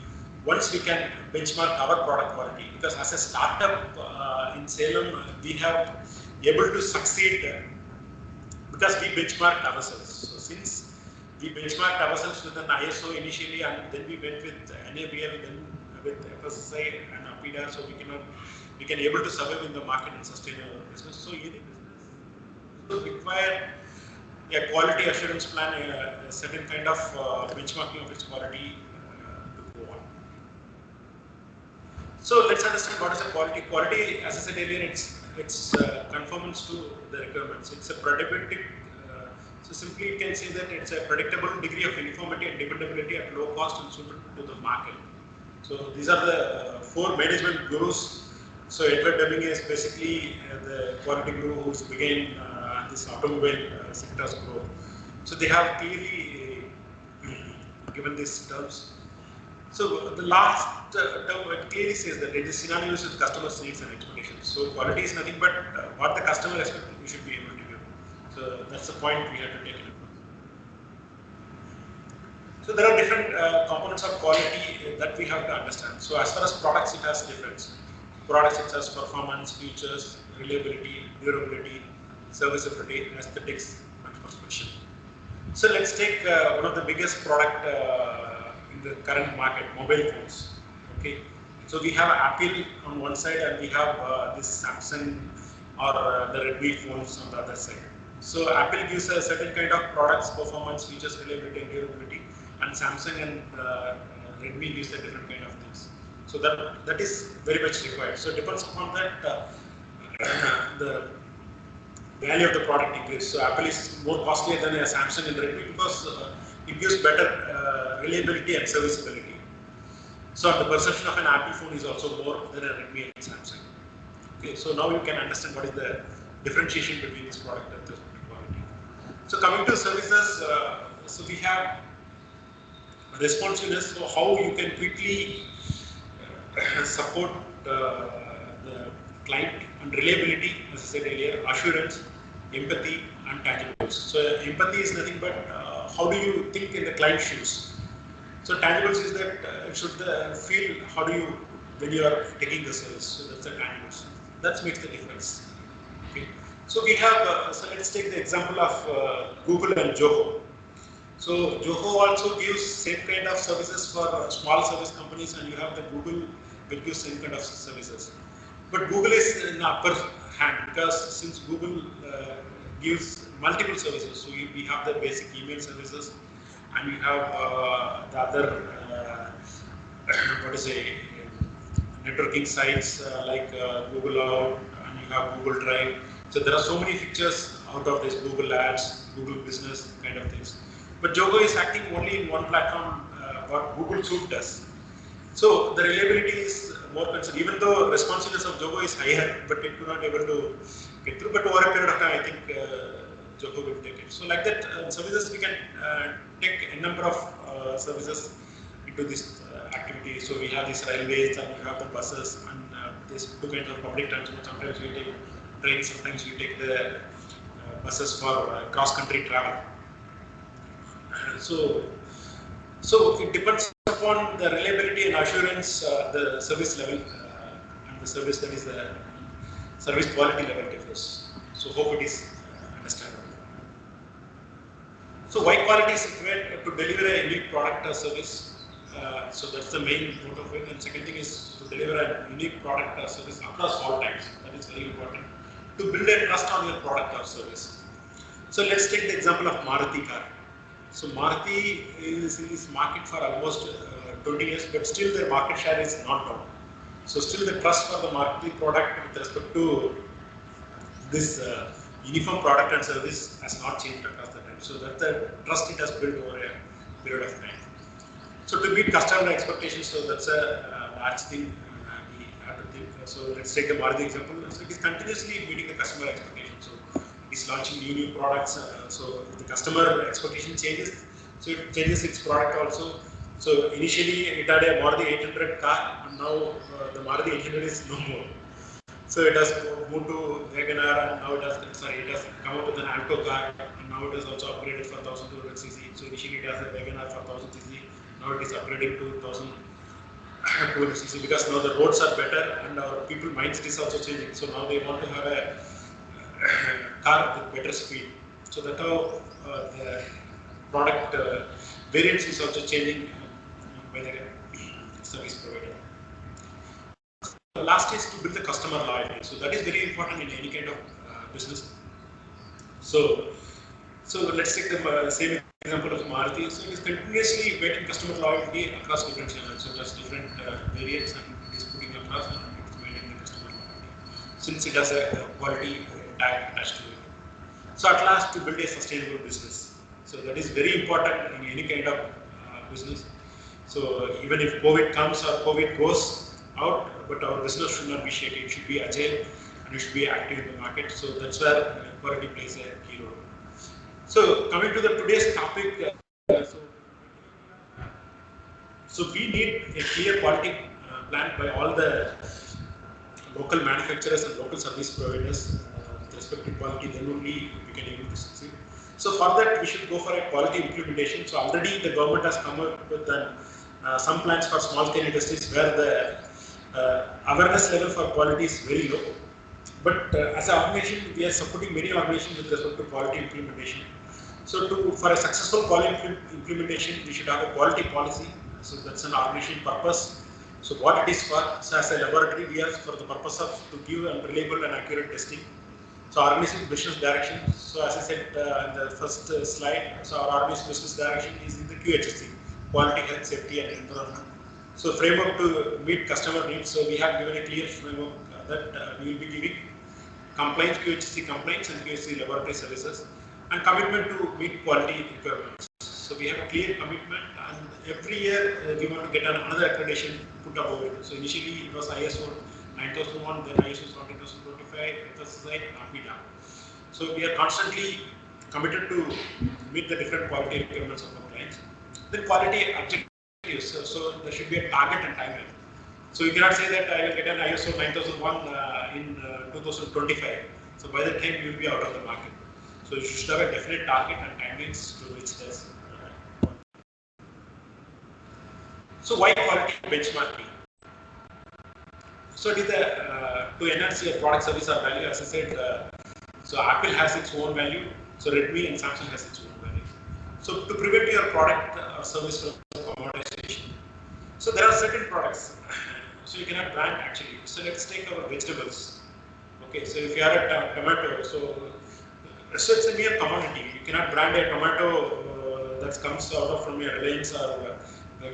[SPEAKER 3] once we can benchmark our product quality. Because as a startup in Salem, we have able to succeed because we benchmarked ourselves. So since we benchmarked ourselves with an ISO initially, and then we went with NABL, then with FSSAI and APIDA, so we can able to survive in the market and sustain our business. So any business will require a quality assurance plan, a certain kind of benchmarking of its quality to go on. So let's understand what is a quality. Quality, as I said earlier, it's conformance to the requirements. It's a predictability. So simply you can say that it's a predictable degree of uniformity and dependability at low cost and suited to the market. So these are the 4 management gurus. So Edward Deming is basically the quality guru who's began this automobile sector's growth. So they have clearly given these terms. So the last term clearly says that it is synonymous with customers' needs and expectations. So quality is nothing but what the customer expects, we should be able to give. So that's the point we have to take into account. So there are different components of quality that we have to understand. So as far as products, it has difference. Products such as performance, features, reliability, durability, serviceability, aesthetics, and prospection. So let's take one of the biggest product in the current market, mobile phones. Okay, so we have Apple on one side, and we have this Samsung or the Redmi phones on the other side. So Apple gives a certain kind of products, performance, features, reliability, and durability, and Samsung and Redmi gives a different kind of things. So that is very much required. So it depends upon that the value of the product increase. So Apple is more costlier than a Samsung and Redmi because it gives better reliability and serviceability. So the perception of an Apple phone is also more than a Redmi and Samsung. Okay, so now you can understand what is the differentiation between this product and this quality. So coming to services, so we have responsiveness. So how you can quickly support the client, and reliability, as I said earlier, assurance, empathy, and tangibles. So empathy is nothing but how do you think in the client's shoes. So tangibles is that it should feel how do you when you are taking the service. So that's the tangibles. That makes the difference. Okay. So we have. So let's take the example of Google and Zoho. So Zoho also gives same kind of services for small service companies, and you have the Google which gives same kind of services. But Google is in the upper hand because since Google gives multiple services, so we have the basic email services, and we have the other networking sites like Google Out, and you have Google Drive. So there are so many features out of this Google Ads, Google Business kind of things. But Zoho is acting only in one platform, what Google Suite does. So the reliability is more concerned, even though responsiveness of Zoho is higher, but it could not able to get through. But over a period of time, I think Zoho will take it. So like that, services we can take a number of services into this activity. So we have these railways, and we have the buses, and these two kinds of public transport. Sometimes we take trains, sometimes we take the buses for cross-country travel. So it depends upon the reliability and assurance, the service level and the service, that is the service quality level differs. So hope it is understandable. So why quality is required to deliver a unique product or service. So that's the main motto of it. And second thing is to deliver a unique product or service across all times. That is very important. To build a trust on your product or service. So let's take the example of Maruti car. So Maruti is in this market for almost 20 years, but still their market share is not down. So still the trust for the Maruti product with respect to this uniform product and service has not changed across the time. So that's the trust it has built over a period of time. So to meet customer expectations, so that's a large thing we have to think. So let's take the Maruti example. So it is continuously meeting the customer expectations. So it is launching new products. So if the customer expectation changes, so it changes its product also. So initially it had a Maruti 800 car, and now the Maruti 800 is no more. So it has moved to WagonR, and now it has come out with an Alto car, and now it has also upgraded for 1200 cc. So initially it has a WagonR for 1000 cc. Now it is upgrading to 1200 cc because now the roads are better and our people mindset is also changing. So now they want to have a car with better speed. So that's how the product variance is also changing by the service provider. The last is to build the customer loyalty. So that is very important in any kind of business. So let's take the same example of Maruti. So it is continuously building customer loyalty across different channels. So there's different variants, and it is putting across and it's building the customer loyalty. Since it has a quality tag attached to it. So at last, to build a sustainable business. So that is very important in any kind of business. So even if COVID comes or COVID goes out, but our business should not be shaky. It should be agile and it should be active in the market. So that's where quality plays a key role. So coming to the today's topic, so we need a clear quality plan by all the local manufacturers and local service providers with respect to quality. Then only we can able to succeed. So for that, we should go for a quality implementation. So already the government has come up with some plans for small scale industries where the awareness level for quality is very low. But as an organization, we are supporting many organizations with respect to quality implementation. So for a successful quality implementation, we should have a quality policy. So that's an organization purpose. So what it is for, so as a laboratory, we are for the purpose of to give reliable and accurate testing. So our organization business direction. So as I said in the first slide, so our organization business direction is in the QHSE, quality, health, safety, and environment. So framework to meet customer needs. So we have given a clear framework that we will be giving compliance, QHSE compliance, and QHSE laboratory services, and commitment to meet quality requirements. So we have a clear commitment, and every year we want to get another accreditation put above it. So initially it was ISO 9001, then ISO 14025, FSSAI, and APIDA. So we are constantly committed to meet the different quality requirements of our clients. Then quality objectives. So there should be a target and timeline. So you cannot say that I will get an ISO 9001 in 2025. So by that time you will be out of the market. So you should have a definite target and timelines to reach this. So why quality benchmarking? So it is to enhance your product, service, or value. As I said, so Apple has its own value. So Redmi and Samsung has its own value. So to prevent your product or service from commoditization. So there are certain products. So you cannot brand actually. So let's take our vegetables. Okay, so if you are a tomato, so it's a mere commodity. You cannot brand a tomato that comes out of from a Reliance or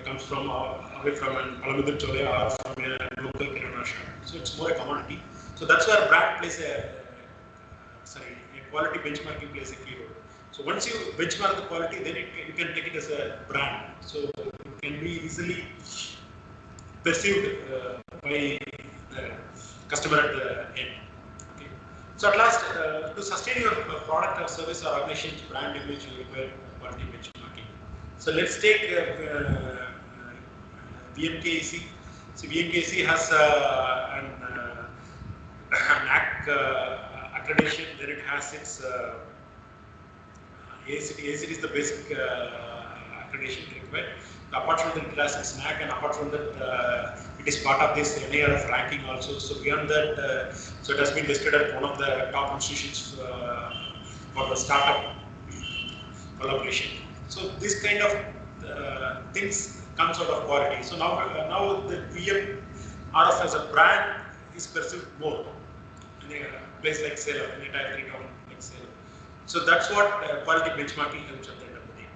[SPEAKER 3] comes from away from an Alamudin Chole or from a local kirana shop. So it's more a commodity. So that's where brand plays a quality benchmarking plays a key role. So once you benchmark the quality, then you can take it as a brand. So it can be easily perceived by the customer at the end. Okay. So at last, to sustain your product or service or organization's brand image, you require quality benchmarking. So let's take BMKEC. So BMKEC has an NAC accreditation. Then it has its ACT. ACT is the basic accreditation required. Apart from that, it has its NAC, and apart from that, it is part of this NARF ranking also. So beyond that, so it has been listed as one of the top institutions for the startup collaboration. So this kind of things comes out of quality. So now the VMRF as a brand is perceived more in a place like Salem, in a tier 3 town like Salem. So that's what quality benchmarking helps at the end of the day.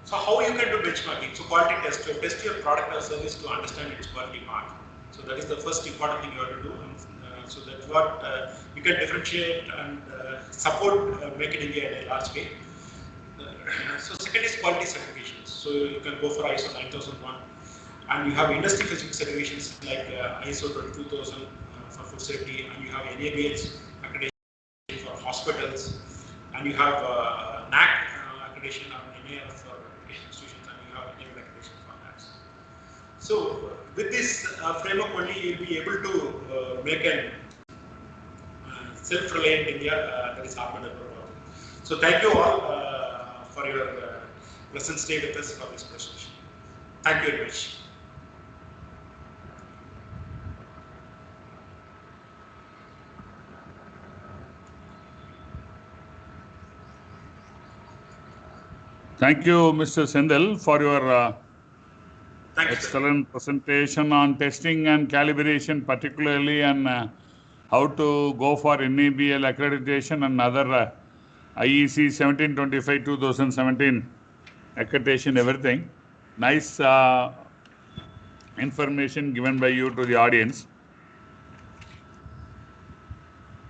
[SPEAKER 3] So how you can do benchmarking? So quality test, you test your product or service to understand its quality mark. So that is the first important thing you have to do. So that's what you can differentiate and support Make in India in a large way. So second is quality certifications. So you can go for ISO 9001, and you have industry specific certifications like ISO 22000 for food safety, and you have NABH accreditation for hospitals, and you have NAC accreditation or NAR for education institutions, and you have NABH accreditation for that. So with this framework only, you'll be able to make a self-reliant India that is Atmanirbhar Bharat. So thank you all for your present stay with us for this presentation. Thank you very much.
[SPEAKER 2] Thank you, Mr. Sendel, for your
[SPEAKER 3] Thank you,
[SPEAKER 2] excellent presentation on testing and calibration, particularly on how to go for NABL accreditation and other IEC 1725-2017 accreditation, everything. Nice information given by you to the audience.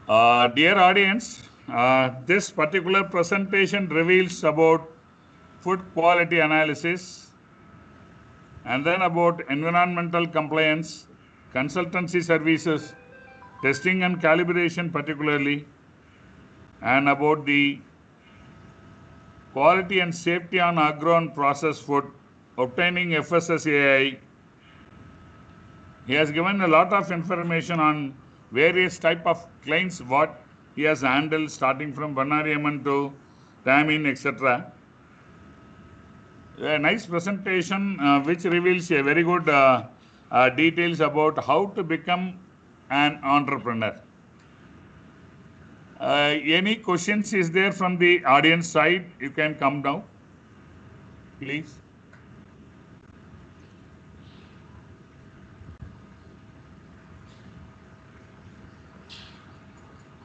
[SPEAKER 2] Dear audience, this particular presentation reveals about food quality analysis, and then about environmental compliance, consultancy services, testing and calibration particularly, and about the quality and safety on agro and processed food, obtaining FSSAI. He has given a lot of information on various type of claims, what he has handled, starting from Banariaman to Tamine, etc. A nice presentation which reveals a very good details about how to become an entrepreneur. Any questions is there from the audience side? You can come down, please.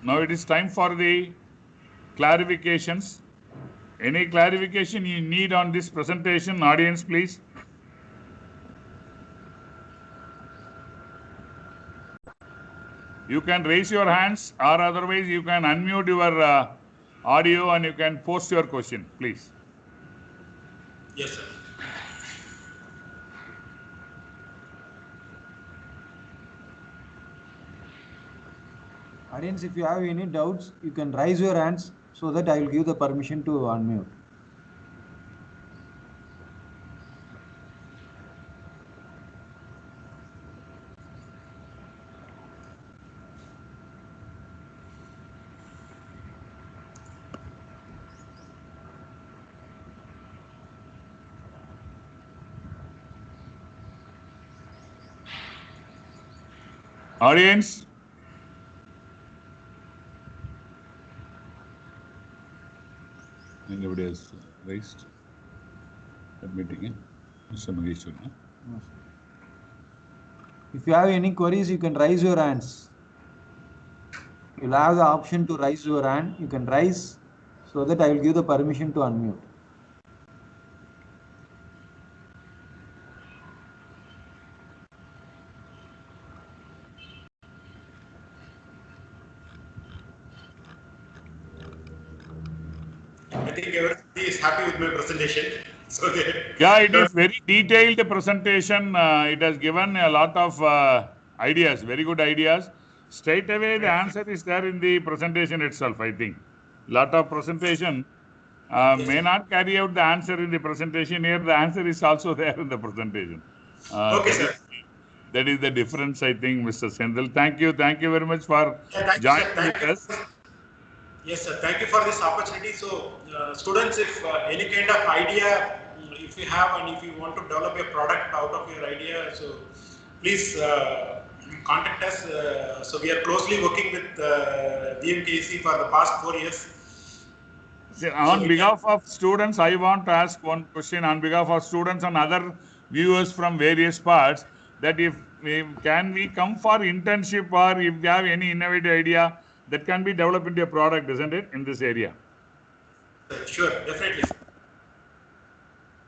[SPEAKER 2] Now it is time for the clarifications. Any clarification you need on this presentation, audience, please? You can raise your hands, or otherwise you can unmute your audio and you can post your question, please.
[SPEAKER 3] Yes, sir.
[SPEAKER 1] Audience, if you have any doubts, you can raise your hands so that I will give the permission to unmute.
[SPEAKER 2] Audience? Anybody else raised? Admitting, Mr. Maheshwar.
[SPEAKER 1] If you have any queries, you can raise your hands. You'll have the option to raise your hand. You can raise so that I will give the permission to unmute.
[SPEAKER 3] I think everybody is happy with my presentation. So
[SPEAKER 2] yeah, it is very detailed presentation. It has given a lot of ideas, very good ideas. Straight away, the answer is there in the presentation itself, I think. Lot of presentation may not carry out the answer in the presentation. Here, the answer is also there in the presentation.
[SPEAKER 3] okay, sir.
[SPEAKER 2] That is the difference, I think, Mr. Sendel. Thank you very much for joining with us.
[SPEAKER 3] Yes, sir. Thank you for this opportunity. So, students, if any kind of idea, if you have and if you want to develop a product out of your idea, so please contact us. So, we are closely working with BMKC for the past 4 years.
[SPEAKER 2] On behalf of students, I want to ask one question on behalf of students and other viewers from various parts, that if can we come for internship, or if we have any innovative idea that can be developed into a product, isn't it, in this area?
[SPEAKER 3] Sure, definitely.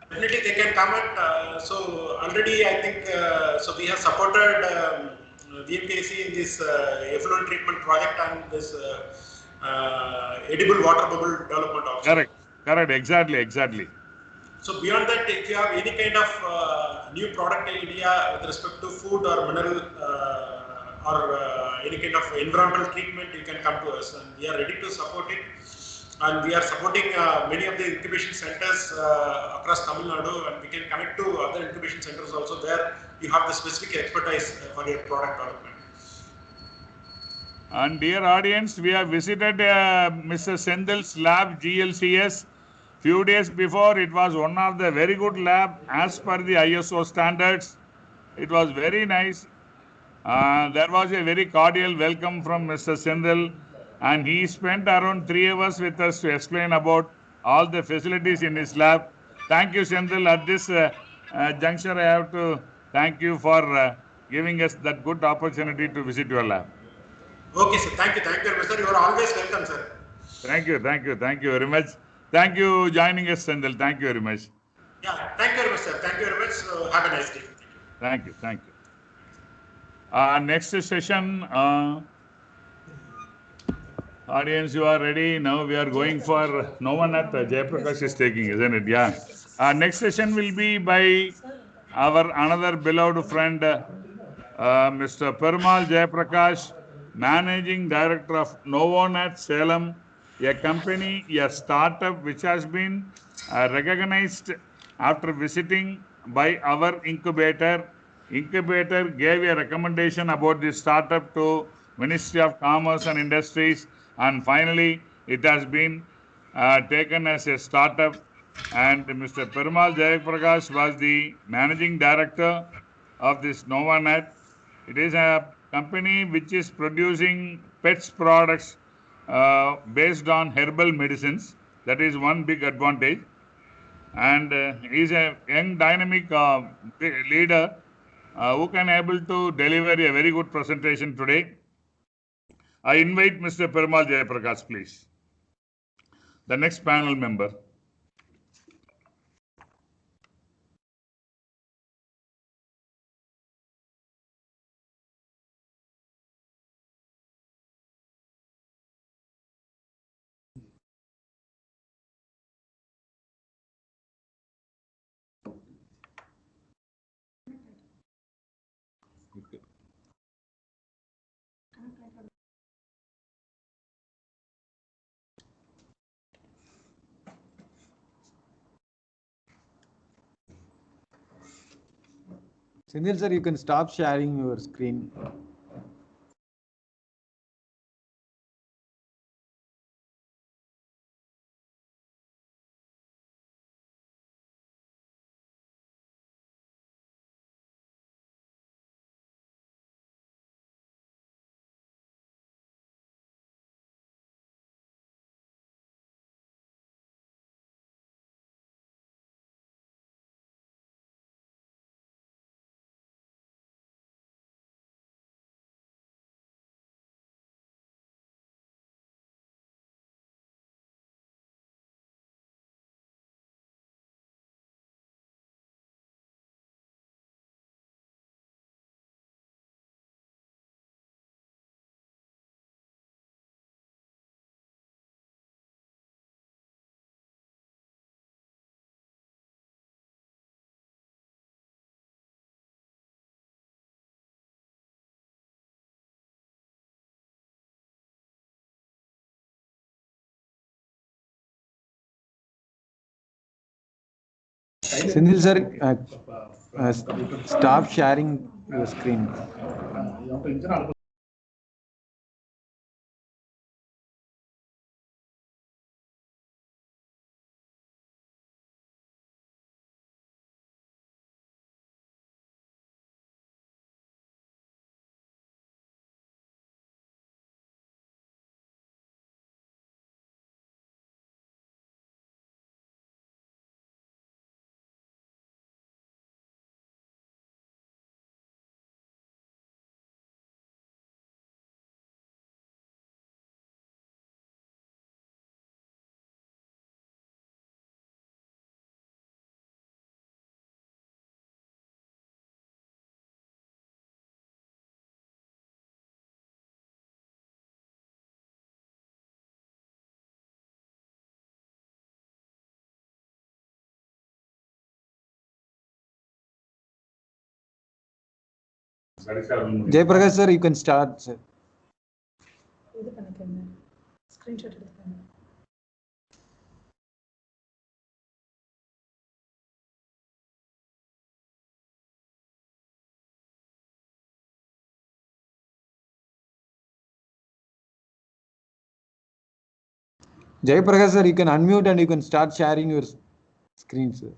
[SPEAKER 3] Definitely they can come and so already I think so we have supported BMKC in this effluent treatment project and this edible water bubble development also.
[SPEAKER 2] Correct, exactly.
[SPEAKER 3] So beyond that, if you have any kind of new product idea with respect to food or mineral or any kind of environmental treatment, you can come to us and we are ready to support it. And we are supporting many of the incubation centers across Tamil Nadu, and we can connect to other incubation centers also where you have the specific expertise for your product development.
[SPEAKER 2] And dear audience, we have visited Mr. Senthil's lab, GLCS. Few days before, it was one of the very good lab as per the ISO standards. It was very nice. There was a very cordial welcome from Mr. Senthil, and he spent around 3 hours with us to explain about all the facilities in his lab. Thank you, Senthil. At this juncture, I have to thank you for giving us that good opportunity to visit your lab.
[SPEAKER 3] Okay, sir. Thank you very much, sir. You are always welcome, sir.
[SPEAKER 2] Thank you very much. Thank you joining us, Senthil. Thank you very much.
[SPEAKER 3] Yeah, thank you very much, sir. Thank you very much. So have a nice day.
[SPEAKER 2] Thank you. Next session, audience, you are ready. Now we are going for Novonath. Jayaprakash is taking, isn't it? Yeah. Next session will be by our another beloved friend, Mr. Perumal Jayaprakash, Managing Director of Novonath Salem, a company, a startup which has been recognized after visiting by our incubator. Incubator gave a recommendation about this startup to Ministry of Commerce and Industries, and finally it has been taken as a startup. And Mr. Perumal Jayaprakash was the Managing Director of this Novonath. It is a company which is producing pets products based on herbal medicines. That is one big advantage. And he is a young, dynamic leader who can able to deliver a very good presentation today. I invite Mr. Perumal Jayaprakash, please. The next panel member.
[SPEAKER 1] Senthil sir, you can stop sharing your screen. Senthil sir, stop sharing your screen. Jayaprakash sir, you can start, sir.
[SPEAKER 4] இது பண்ணிக்கங்க. Screenshot எடுத்துக்கங்க.
[SPEAKER 1] Jayaprakash sir, you can unmute and you can start sharing your screen, sir.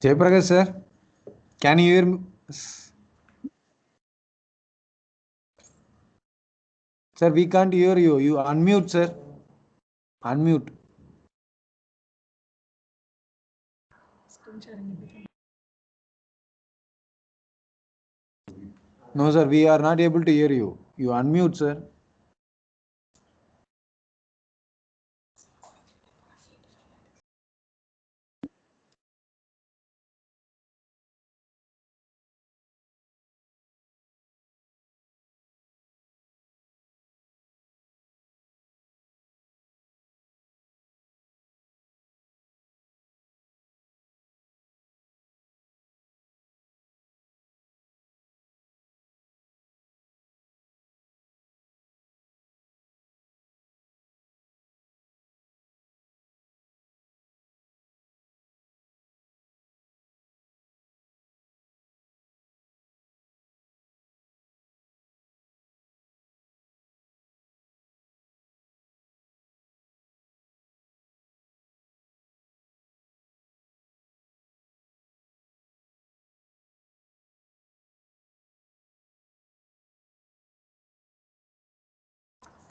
[SPEAKER 1] Jayaprakash sir, can you hear me? Sir, we can't hear you. You unmute, sir. Unmute.
[SPEAKER 4] Screen sharing எடுத்துக்கங்க.
[SPEAKER 1] No, sir, we are not able to hear you. You unmute, sir.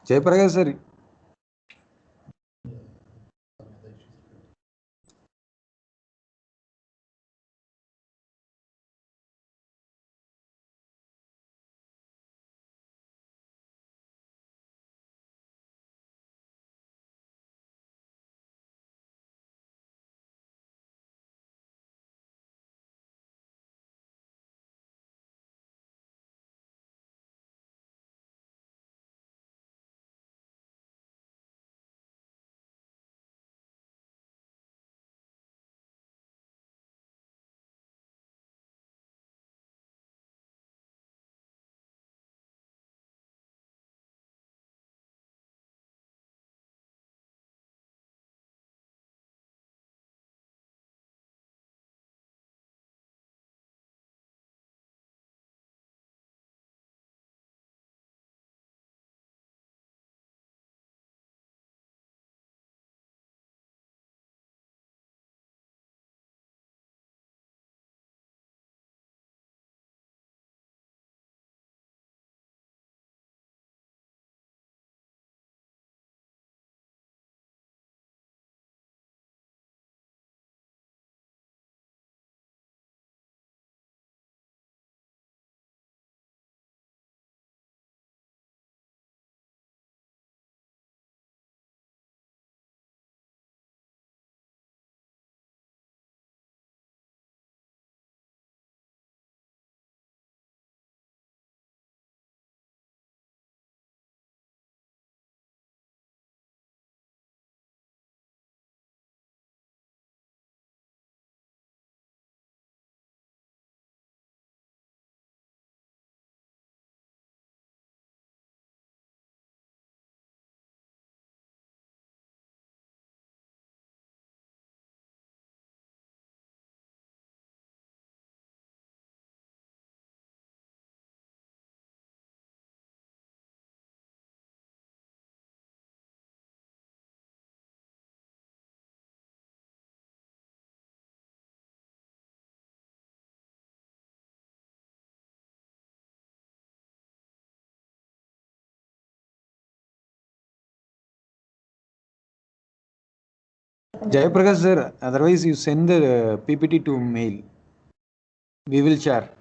[SPEAKER 1] Jayaprakash sir, Jayaprakash sir, otherwise you send the PPT to mail. We will share.